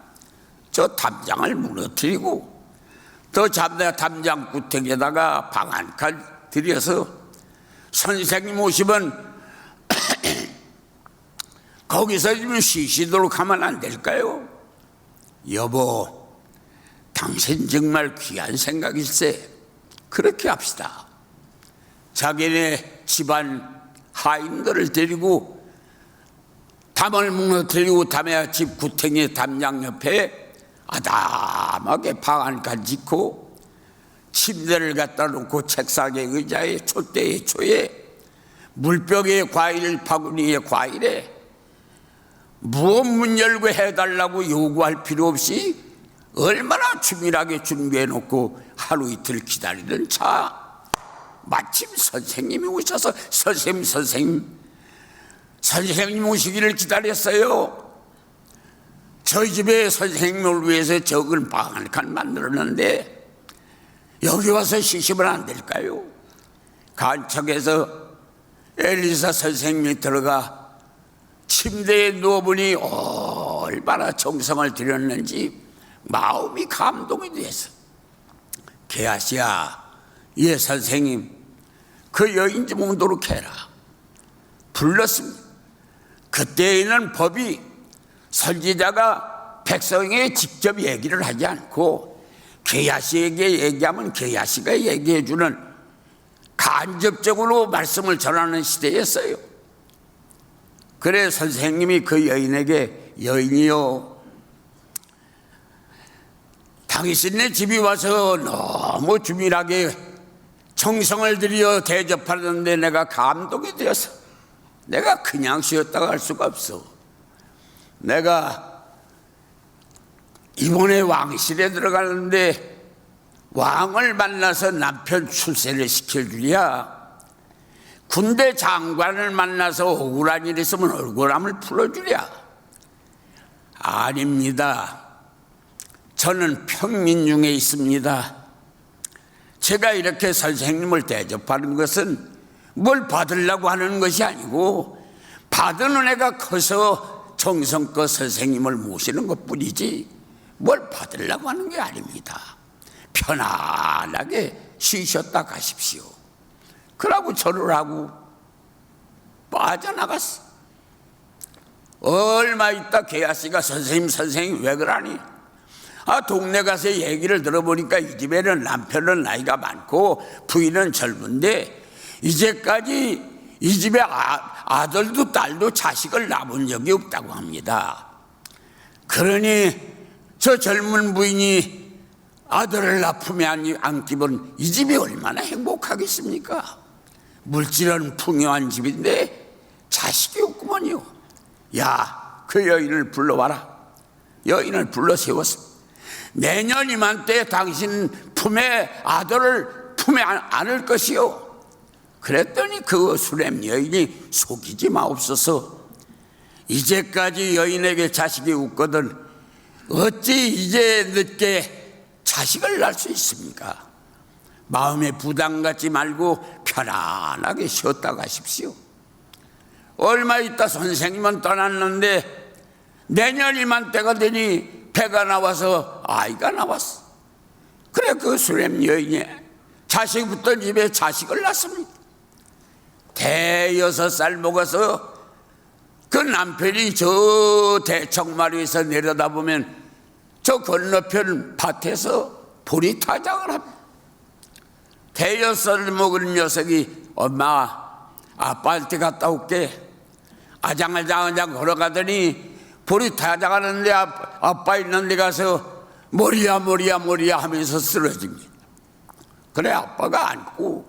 저 담장을 무너뜨리고 더 담장 구택에다가 방 한 칸 들여서 선생님 오시면 거기서 좀 쉬시도록 하면 안 될까요? 여보, 당신 정말 귀한 생각일세. 그렇게 합시다. 자기네 집안 하인들을 데리고 담을 무너뜨리고 담에 집 구탱이 담장 옆에 아담하게 방 한 칸 짓고 침대를 갖다 놓고 책상에 의자에 촛대에 초에 물병에 과일 바구니에 과일에 무엇 문 열고 해달라고 요구할 필요 없이 얼마나 주밀하게 준비해 놓고 하루 이틀 기다리던 차 마침 선생님이 오셔서 선생님 오시기를 기다렸어요. 저희 집에 선생님을 위해서 적은 방 한 칸 만들었는데 여기 와서 쉬시면 안 될까요? 간척해서 엘리사 선생님이 들어가 침대에 누워보니 얼마나 정성을 들였는지 마음이 감동이 돼서 개아씨야, 예 선생님, 그 여인 좀 오도록 해라. 불렀습니다. 그때에는 법이 선지자가 백성에게 직접 얘기를 하지 않고 개야시에게 얘기하면 개야시가 얘기해주는 간접적으로 말씀을 전하는 시대였어요. 그래 선생님이 그 여인에게 여인이요, 당신네 집이 와서 너무 주밀하게 정성을 들여 대접하는데 내가 감동이 되어서 내가 그냥 쉬었다가 할 수가 없어. 내가 이번에 왕실에 들어가는데 왕을 만나서 남편 출세를 시켜주랴, 군대 장관을 만나서 억울한 일 있으면 억울함을 풀어주랴. 아닙니다. 저는 평민중에 있습니다. 제가 이렇게 선생님을 대접하는 것은 뭘 받으려고 하는 것이 아니고 받은 은혜가 커서 정성껏 선생님을 모시는 것뿐이지 뭘 받으려고 하는 게 아닙니다. 편안하게 쉬셨다 가십시오. 그러고 절을 하고 빠져나갔어. 얼마 있다 개아씨가 선생님 왜 그러니? 동네 가서 얘기를 들어보니까 이 집에는 남편은 나이가 많고 부인은 젊은데 이제까지 이 집에 아들도 딸도 자식을 낳은 적이 없다고 합니다. 그러니 저 젊은 부인이 아들을 품에 안기면 이 집이 얼마나 행복하겠습니까? 물질은 풍요한 집인데 자식이 없구먼요. 야, 그 여인을 불러와라. 여인을 불러 세웠습니다. 내년 이맘때 당신 품에 아들을 품에 안을 것이요. 그랬더니 그 수렘 여인이 속이지 마옵소서. 이제까지 여인에게 자식이 없거든 어찌 이제 늦게 자식을 낳을 수 있습니까? 마음에 부담 갖지 말고 편안하게 쉬었다 가십시오. 얼마 있다 선생님은 떠났는데 내년 이맘때가 되니 배가 나와서 아이가 나왔어. 그래 그 수렘 여인이 자식 붙던 집에 자식을 낳습니다. 대6살 먹어서 그 남편이 저 대청마루에서 내려다보면 저 건너편 밭에서 보리타작을 합니다. 대6살 먹은 녀석이 엄마 아빠한테 갔다 올게. 아장아장 걸어가더니 보리타작하는데 아빠 있는 데 가서 머리야 하면서 쓰러집니다. 그래 아빠가 안고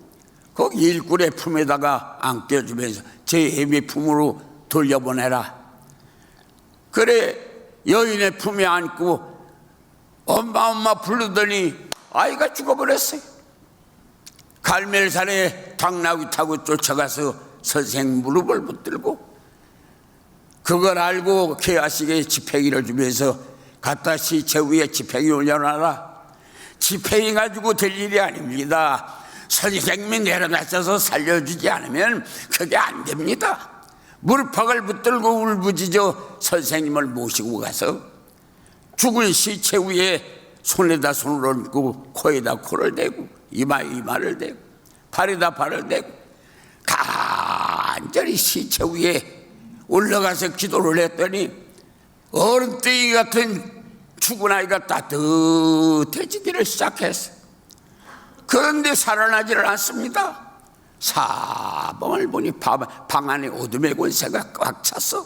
거기 일꾼의 품에다가 안겨주면서 제 애미 품으로 돌려보내라. 그래 여인의 품에 안고 엄마 부르더니 아이가 죽어버렸어요. 갈멜산에 당나귀 타고 쫓아가서 선생 무릎을 붙들고 그걸 알고 개아씨에게 지폐기를 주면서 갖다 시체 위에 지팽이 올려놔라. 지팽이 가지고 될 일이 아닙니다. 선생님이 내려다쳐서 살려주지 않으면 그게 안 됩니다. 무릎팍을 붙들고 울부짖어 선생님을 모시고 가서 죽은 시체 위에 손에다 손을 얹고 코에다 코를 대고 이마에 이마를 대고 발에다 발을 대고 간절히 시체 위에 올라가서 기도를 했더니 얼음덩이 같은 죽은 아이가 따뜻해지기를 시작했어요. 그런데 살아나지를 않습니다. 사방을 보니 방 안에 어둠의 권세가 꽉 찼어.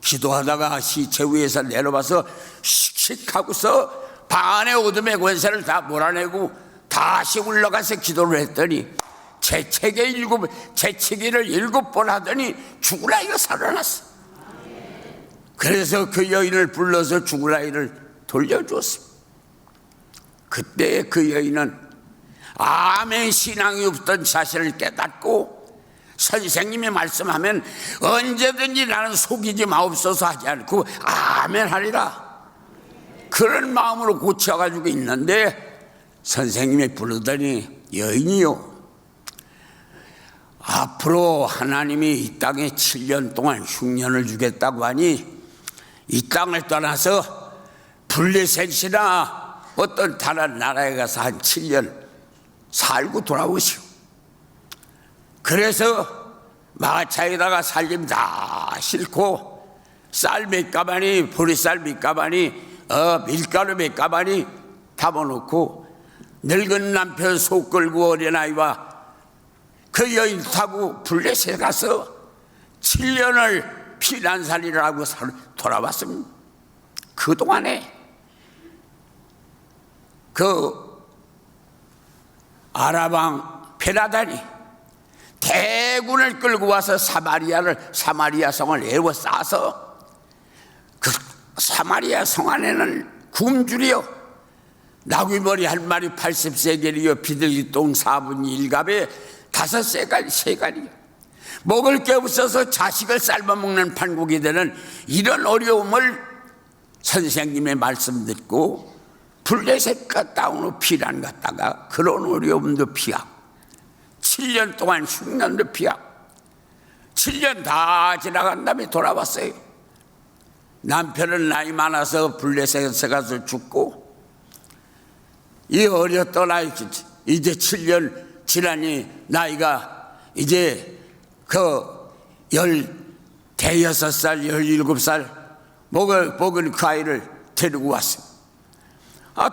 기도하다가 시체 위에서 내려와서 씩씩하고서 방 안에 어둠의 권세를 다 몰아내고 다시 올라가서 기도를 했더니 재채기를 7번 하더니 죽은 아이가 살아났어. 그래서 그 여인을 불러서 죽은 아이를 돌려주었습니다. 그때 그 여인은 아멘 신앙이 없던 사실을 깨닫고 선생님이 말씀하면 언제든지 나는 속이지 마옵소서 하지 않고 아멘 하리라 그런 마음으로 고쳐가지고 있는데 선생님이 부르더니 여인이요, 앞으로 하나님이 이 땅에 7년 동안 흉년을 주겠다고 하니 이 땅을 떠나서 블레셋이나 어떤 다른 나라에 가서 한 7년 살고 돌아오시오. 그래서 마차에다가 살림 다 싣고 쌀 몇 가마니 보리쌀 몇 가마니 밀가루 몇 가마니 담아놓고 늙은 남편 속 끌고 어린아이와 그 여인 타고 블레셋에 가서 7년을 피난살이를 하고 돌아왔습니다. 그동안에 그 아람왕 베나단이 대군을 끌고 와서 사마리아 성을 에워싸서 그 사마리아 성 안에는 굶주려 나귀머리 한 마리 80세겔이요 비둘기 똥 4분의 1갑에 5세갈이요 먹을 게 없어서 자식을 삶아먹는 판국이 되는 이런 어려움을 선생님의 말씀 듣고 블레셋 갔다 온 후 피난 갔다가 그런 어려움도 피하고 7년 동안 흉년도 피하고 7년 다 지나간 다음에 돌아왔어요. 남편은 나이 많아서 블레셋에 가서 죽고 이 어렸던 아이 이제 7년 지나니 나이가 이제 대여섯 살 17살 먹은 그 아이를 데리고 왔어요.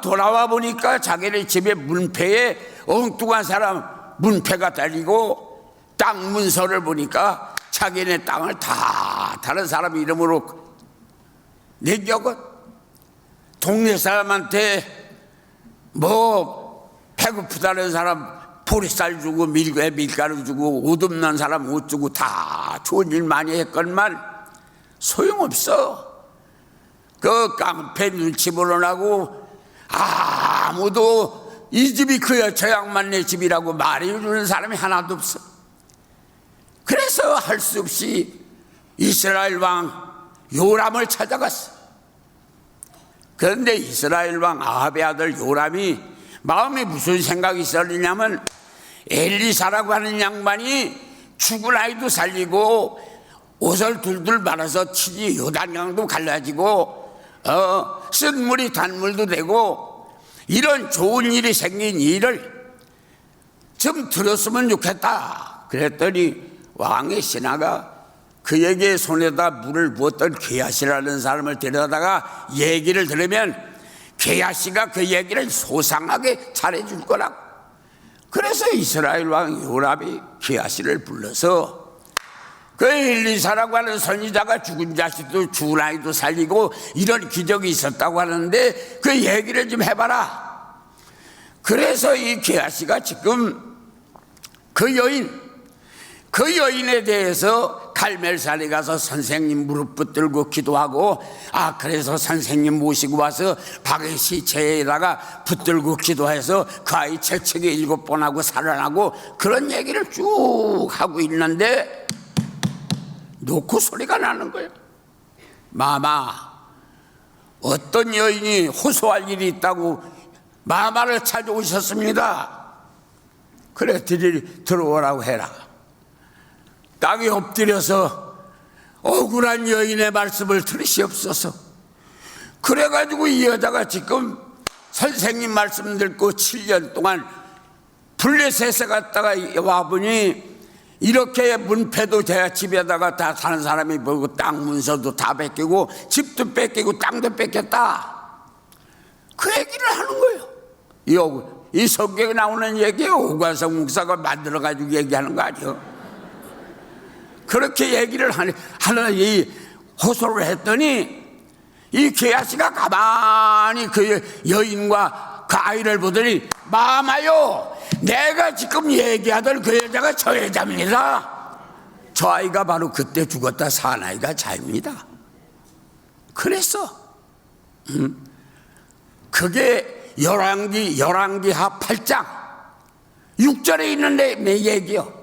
돌아와 보니까 자기네 집에 문패에 엉뚱한 사람 문패가 달리고 땅 문서를 보니까 자기네 땅을 다 다른 사람 이름으로 내겨고 동네 사람한테 뭐 배고프다는 사람 보리쌀 주고 밀가루 주고 옷 없는 사람 옷 주고 다 좋은 일 많이 했건만 소용없어. 그 깡패 눈치 보러나고 아무도 이 집이 저 양반네 집이라고 말해주는 사람이 하나도 없어. 그래서 할 수 없이 이스라엘 왕 요람을 찾아갔어. 그런데 이스라엘 왕 아합의 아들 요람이 마음에 무슨 생각이 있었냐면 엘리사라고 하는 양반이 죽은 아이도 살리고 옷을 둘둘 말아서 치지 요단강도 갈라지고 쓴 물이 단물도 되고 이런 좋은 일이 생긴 일을 좀 들었으면 좋겠다. 그랬더니 왕의 신하가 그에게 손에다 물을 부었던 게하시라는 사람을 데려다가 얘기를 들으면 게하시가 그 얘기를 소상하게 잘해줄 거라고. 그래서 이스라엘 왕 요람이 게하시를 불러서 그 엘리사라고 하는 선지자가 죽은 자식도 죽은 아이도 살리고 이런 기적이 있었다고 하는데 그 얘기를 좀 해봐라. 그래서 이 게하시가 지금 그 여인에 대해서 갈멜산에 가서 선생님 무릎 붙들고 기도하고 그래서 선생님 모시고 와서 박의 시체에다가 붙들고 기도해서 그 아이 재채기 7번 하고 살아나고 그런 얘기를 쭉 하고 있는데 놓고 소리가 나는 거예요. 마마 어떤 여인이 호소할 일이 있다고 마마를 찾아오셨습니다. 그래 들어오라고 해라. 땅에 엎드려서 억울한 여인의 말씀을 들으시옵소서. 그래가지고 이 여자가 지금 선생님 말씀 듣고 7년 동안 블레셋에 갔다가 와보니 이렇게 문패도 제가 집에다가 다 사는 사람이 보고 땅 문서도 다 뺏기고 집도 뺏기고 땅도 뺏겼다. 그 얘기를 하는 거예요. 이 성경에 나오는 얘기예요. 오관성 목사가 만들어가지고 얘기하는 거 아니에요. 그렇게 얘기를 하는 이 호소를 했더니 이 게하시가 가만히 그 여인과 그 아이를 보더니 마마요, 내가 지금 얘기하던 그 여자가 저 여자입니다. 저 아이가 바로 그때 죽었다 사나이가 자입니다. 그래서 그게 열왕기하 8장 6절에 있는 내 얘기요.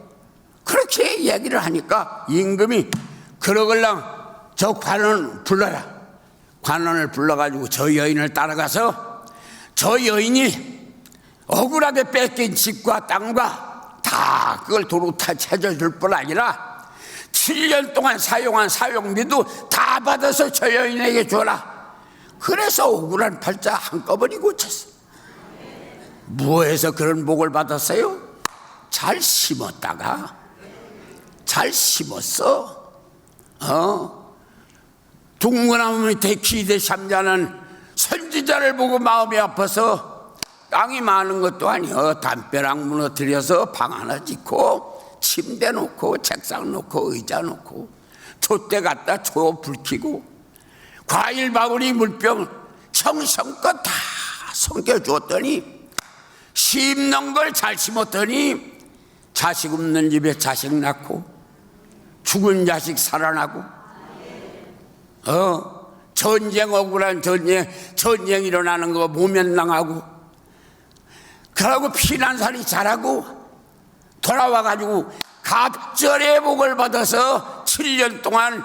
그렇게 얘기를 하니까 임금이 그러걸랑 저 관원 불러라. 관원을 불러가지고 저 여인을 따라가서 저 여인이 억울하게 뺏긴 집과 땅과 다 그걸 도로 다 찾아줄 뿐 아니라 7년 동안 사용한 사용비도 다 받아서 저 여인에게 줘라. 그래서 억울한 팔자 한꺼번에 고쳤어. 무엇에서 그런 복을 받았어요? 잘 심었다가 잘 심었어. 둥그나무 밑에 기대 잠자는 선지자를 보고 마음이 아파서 땅이 많은 것도 아니여 담벼락 무너뜨려서 방 하나 짓고 침대 놓고 책상 놓고 의자 놓고 촛대 갖다 초 불 켜고 과일 바구니 물병 정성껏 다 섬겨주었더니 심는 걸 잘 심었더니 자식 없는 집에 자식 낳고 죽은 자식 살아나고 전쟁 억울한 전쟁 일어나는 거 모면당하고 그러고 피난살이 잘하고 돌아와가지고 갑절의 복을 받아서 7년 동안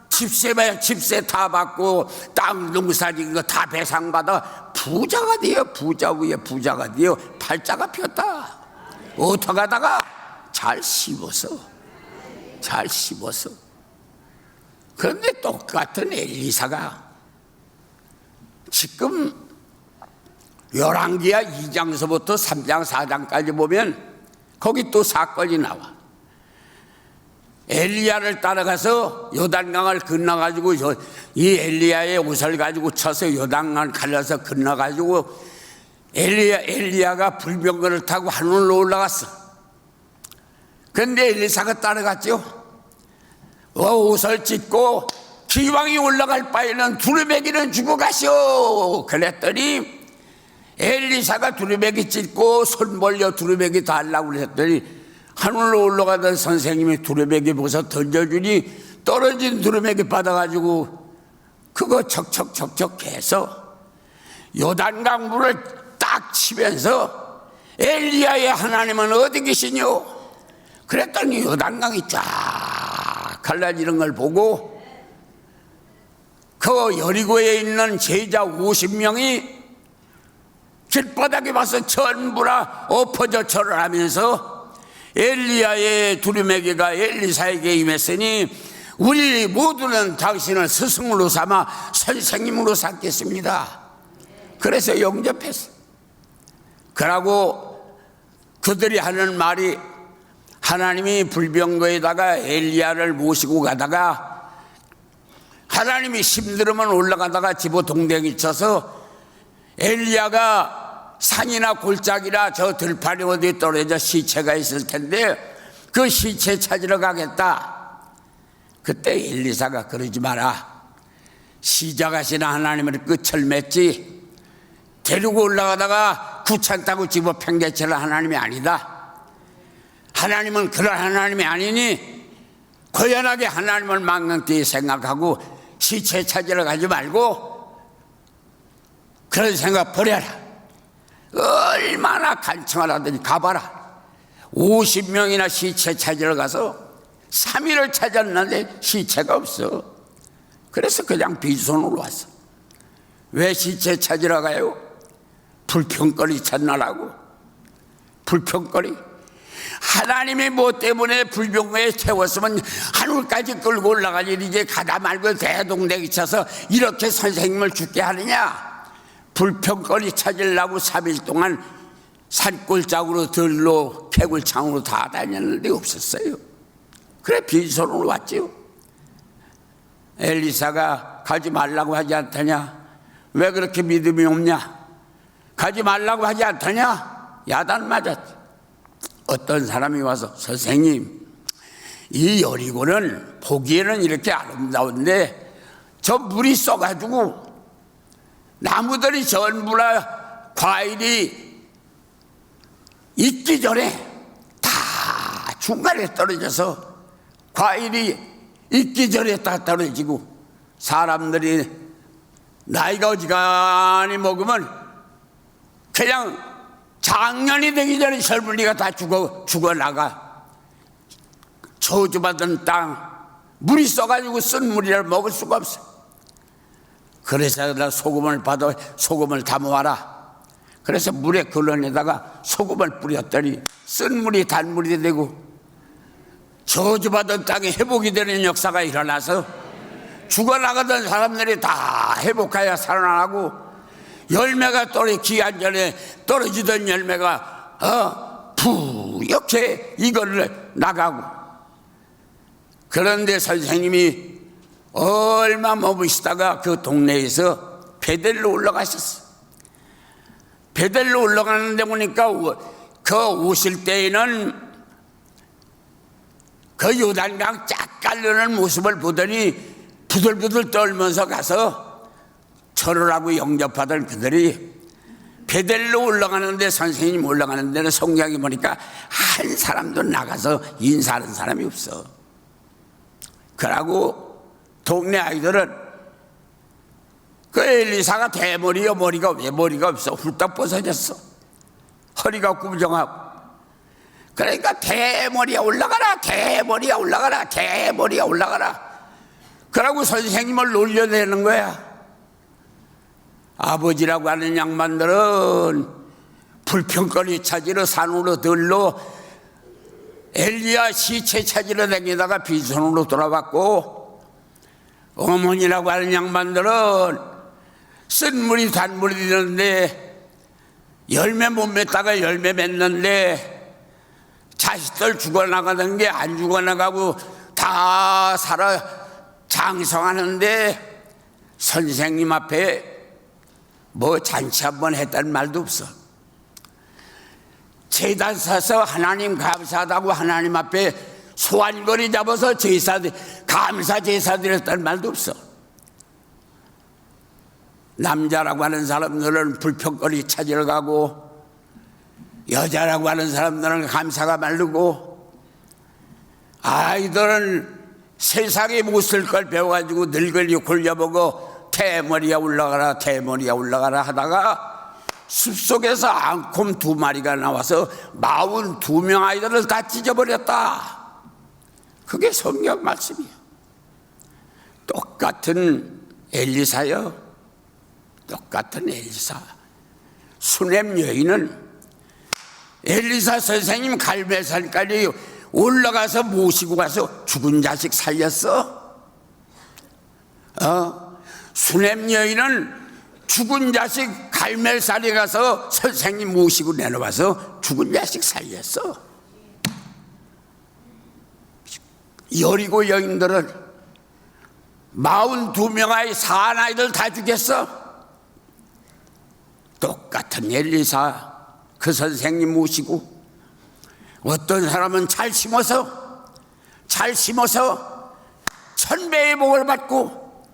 집세 다 받고 땅 농사진 거 다 배상받아 부자가 돼요. 부자 위에 부자가 돼요. 팔자가 폈다. 어떡하다가 잘 씹어서 그런데 똑같은 엘리사가 지금 열왕기하 2장서부터 3장 4장까지 보면 거기 또 사건이 나와. 엘리야를 따라가서 요단강을 건너가지고 이 엘리야의 옷을 가지고 쳐서 요단강을 갈라서 건너가지고 엘리야가 불병거를 타고 하늘로 올라갔어. 그런데 엘리사가 따라갔죠. 옷을 찢고 기왕이 올라갈 바에는 두루매기는 주고 가시오. 그랬더니 엘리사가 두루매기 찢고 손 벌려 두루매기 달라고 그랬더니 하늘로 올라가던 선생님이 두루매기 벗어 던져주니 떨어진 두루매기 받아가지고 그거 척척척척 해서 요단강 물을 딱 치면서 엘리야의 하나님은 어디 계시뇨? 그랬더니 요단강이 쫙 갈라지는 걸 보고 그 여리고에 있는 제자 50명이 길바닥에 와서 전부 다 엎어져 절을 하면서 엘리야의 두루매기가 엘리사에게 임했으니 우리 모두는 당신을 스승으로 삼아 선생님으로 삼겠습니다. 그래서 영접했어. 그러고 그들이 하는 말이 하나님이 불병거에다가 엘리야를 모시고 가다가 하나님이 힘들으면 올라가다가 집어 동댕이 쳐서 엘리야가 산이나 골짜기나 저 들판이 어디에 떨어져 시체가 있을 텐데 그 시체 찾으러 가겠다. 그때 엘리사가 그러지 마라. 시작하시는 하나님을 끝을 맺지 데리고 올라가다가 구찬다고 집어 팽개치는 하나님이 아니다. 하나님은 그런 하나님이 아니니 고연하게 하나님을 망령되이 생각하고 시체 찾으러 가지 말고 그런 생각 버려라. 얼마나 간청을 하더니 가봐라. 50명이나 시체 찾으러 가서 3일을 찾았는데 시체가 없어. 그래서 그냥 빈손으로 왔어. 왜 시체 찾으러 가요? 불평거리 찾느라고. 불평거리. 하나님이 뭐 때문에 불평거리에 태웠으면 하늘까지 끌고 올라가지 이제 가다 말고 대동대기 쳐서 이렇게 선생님을 죽게 하느냐. 불평거리 찾으려고 3일 동안 산골짜기로 들로 개굴창으로 다 다녔는데 없었어요. 그래 빈손으로 왔지요. 엘리사가 가지 말라고 하지 않더냐? 왜 그렇게 믿음이 없냐? 가지 말라고 하지 않더냐? 야단 맞았지. 어떤 사람이 와서 선생님, 이 여리고는 보기에는 이렇게 아름다운데 저 물이 써가지고 나무들이 전부나 과일이 익기 전에 다 중간에 떨어져서 과일이 익기 전에 다 떨어지고 사람들이 나이가 어지간히 먹으면 그냥 장년이 되기 전에 젊은이가 다 죽어나가. 저주받은 땅 물이 써가지고 쓴 물이라 먹을 수가 없어. 그래서 나 소금을 받아 소금을 담아와라. 그래서 물에 걸러내다가 소금을 뿌렸더니 쓴 물이 단물이 되고 저주받은 땅에 회복이 되는 역사가 일어나서 죽어나가던 사람들이 다 회복하여 살아나고 열매가 귀한 전에 떨어지던 열매가 부옇게 이거를 나가고. 그런데 선생님이 얼마 머무시다가 그 동네에서 베델로 올라가셨어. 베델로 올라가는데 보니까 그 오실 때에는 그 요단강 쫙 깔려는 모습을 보더니 부들부들 떨면서 가서 절을 하고 영접하던 그들이 베델로 올라가는데 선생님 올라가는 데는 성경에 보니까 한 사람도 나가서 인사하는 사람이 없어. 그러고 동네 아이들은 그 엘리사가 대머리여 머리가 왜 머리가 없어? 훌떡 벗어졌어. 허리가 구부정하고. 그러니까 대머리야 올라가라, 대머리야 올라가라, 대머리야 올라가라. 그러고 선생님을 놀려내는 거야. 아버지라고 하는 양반들은 불평거리 찾으러 산으로 들로 엘리야 시체 찾으러 다니다가 빈손으로 돌아왔고, 어머니라고 하는 양반들은 쓴 물이 단물이 되는데 열매 못 맺다가 열매 맺는데 자식들 죽어나가던 게 안 죽어나가고 다 살아 장성하는데 선생님 앞에 뭐 잔치 한번 했다는 말도 없어. 제단 사서 하나님 감사하다고 하나님 앞에 소환거리 잡아서 감사 제사 드렸다는 말도 없어. 남자라고 하는 사람들은 불평거리 찾으러 가고, 여자라고 하는 사람들은 감사가 마르고, 아이들은 세상에 못 쓸 걸 배워가지고 늙은이 굴려보고 대머리야 올라가라, 대머리야 올라가라 하다가 숲속에서 앙콤 2마리가 나와서 42명 아이들을 다 찢어버렸다. 그게 성경 말씀이야. 똑같은 엘리사요. 똑같은 엘리사. 수넴 여인은 엘리사 선생님 갈멜산까지 올라가서 모시고 가서 죽은 자식 살렸어. 수넴 여인은 죽은 자식 갈멜산에 가서 선생님 모시고 내려와서 죽은 자식 살렸어. 여리고 여인들은 42명의 사나이들 다 죽였어. 똑같은 엘리사 그 선생님 모시고, 어떤 사람은 잘 심어서 1000배의 복을 받고,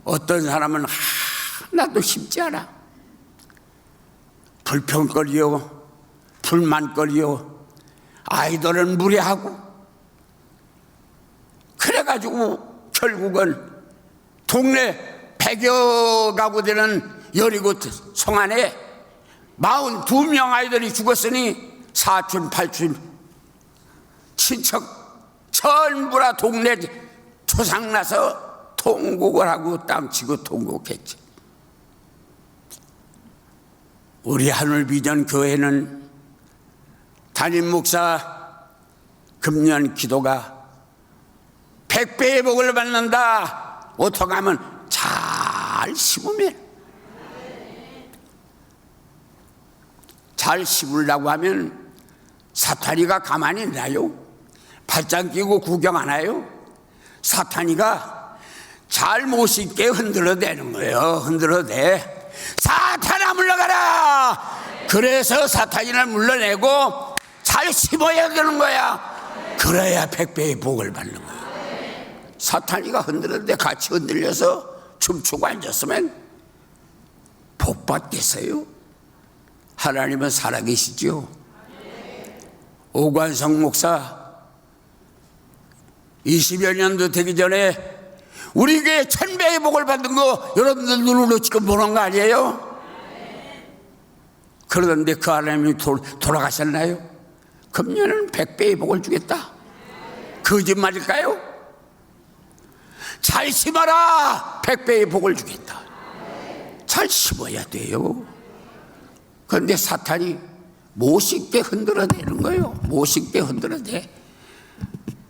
어떤 사람은 하나도 심지 않아. 불평거리요, 불만거리요, 아이들은 무례하고. 그래가지고 결국은 동네 100여 가구 되는 여리고 성 안에 42명 아이들이 죽었으니 사촌, 팔촌, 친척 전부 다 동네 조상나서 통곡을 하고 땅치고 통곡했지. 우리 하늘비전 교회는 담임 목사 금년 기도가 100배의 복을 받는다. 어떻게 하면 잘 심으면, 잘 심으려고 하면 사탄이가 가만히 있나요? 발장 끼고 구경하나요? 사탄이가 잘 못 심게 흔들어대는 거예요. 흔들어대. 사탄아 물러가라. 그래서 사탄이를 물러내고 잘 심어야 되는 거야. 그래야 100배의 복을 받는 거야. 사탄이가 흔들었는데 같이 흔들려서 춤추고 앉았으면 복 받겠어요? 하나님은 살아계시죠. 오관성 목사 20여 년도 되기 전에 우리 교회 1000배의 복을 받은 거 여러분들 눈으로 지금 보는 거 아니에요? 그러던데 그 하나님이 돌아가셨나요? 금년은 100배의 복을 주겠다. 거짓말일까요? 잘 심어라. 100배의 복을 주겠다. 잘 심어야 돼요. 그런데 사탄이 못 심게 흔들어내는 거예요. 못 심게 흔들어내.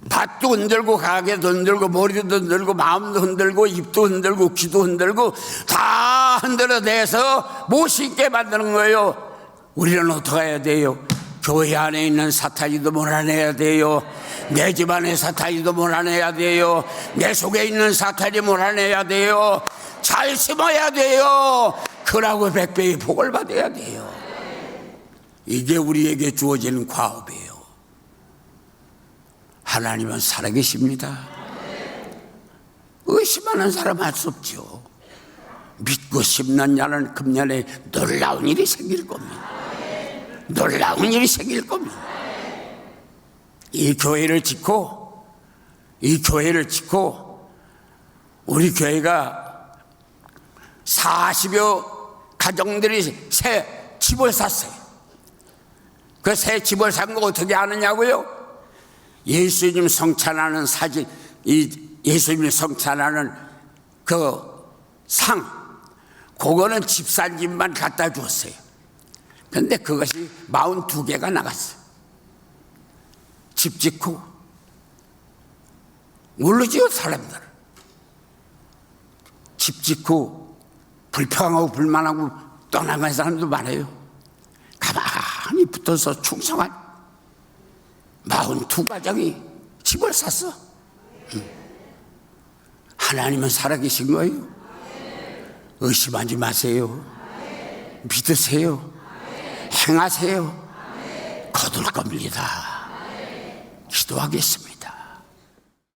밭도 흔들고 가게도 흔들고 머리도 흔들고 마음도 흔들고 입도 흔들고 귀도 흔들고 다 흔들어내서 못 심게 만드는 거예요. 우리는 어떻게 해야 돼요? 교회 안에 있는 사탄이도 몰아내야 돼요. 내 집안의 사탄이도 몰아내야 돼요. 내 속에 있는 사탄이 몰아내야 돼요. 잘 심어야 돼요. 그러고 100배의 복을 받아야 돼요. 이게 우리에게 주어지는 과업이에요. 하나님은 살아계십니다. 의심하는 사람 할 수 없죠. 믿고 심는 자는 금년에 놀라운 일이 생길 겁니다. 놀라운 일이 생길 겁니다. 이 교회를 짓고 우리 교회가 40여 가정들이 새 집을 샀어요. 그 새 집을 산 거 어떻게 아느냐고요? 예수님 성찬하는 사진, 예수님 성찬하는 그 상, 그거는 집산 집만 갖다 주었어요. 근데 그것이 42개가 나갔어요. 집 짓고 모르지요, 사람들. 집 짓고 불평하고 불만하고 떠나간 사람도 많아요. 가만히 붙어서 충성한 42가정이 집을 샀어. 하나님은 살아계신 거예요. 의심하지 마세요. 믿으세요. 행하세요. 거둘 겁니다. 기도하겠습니다.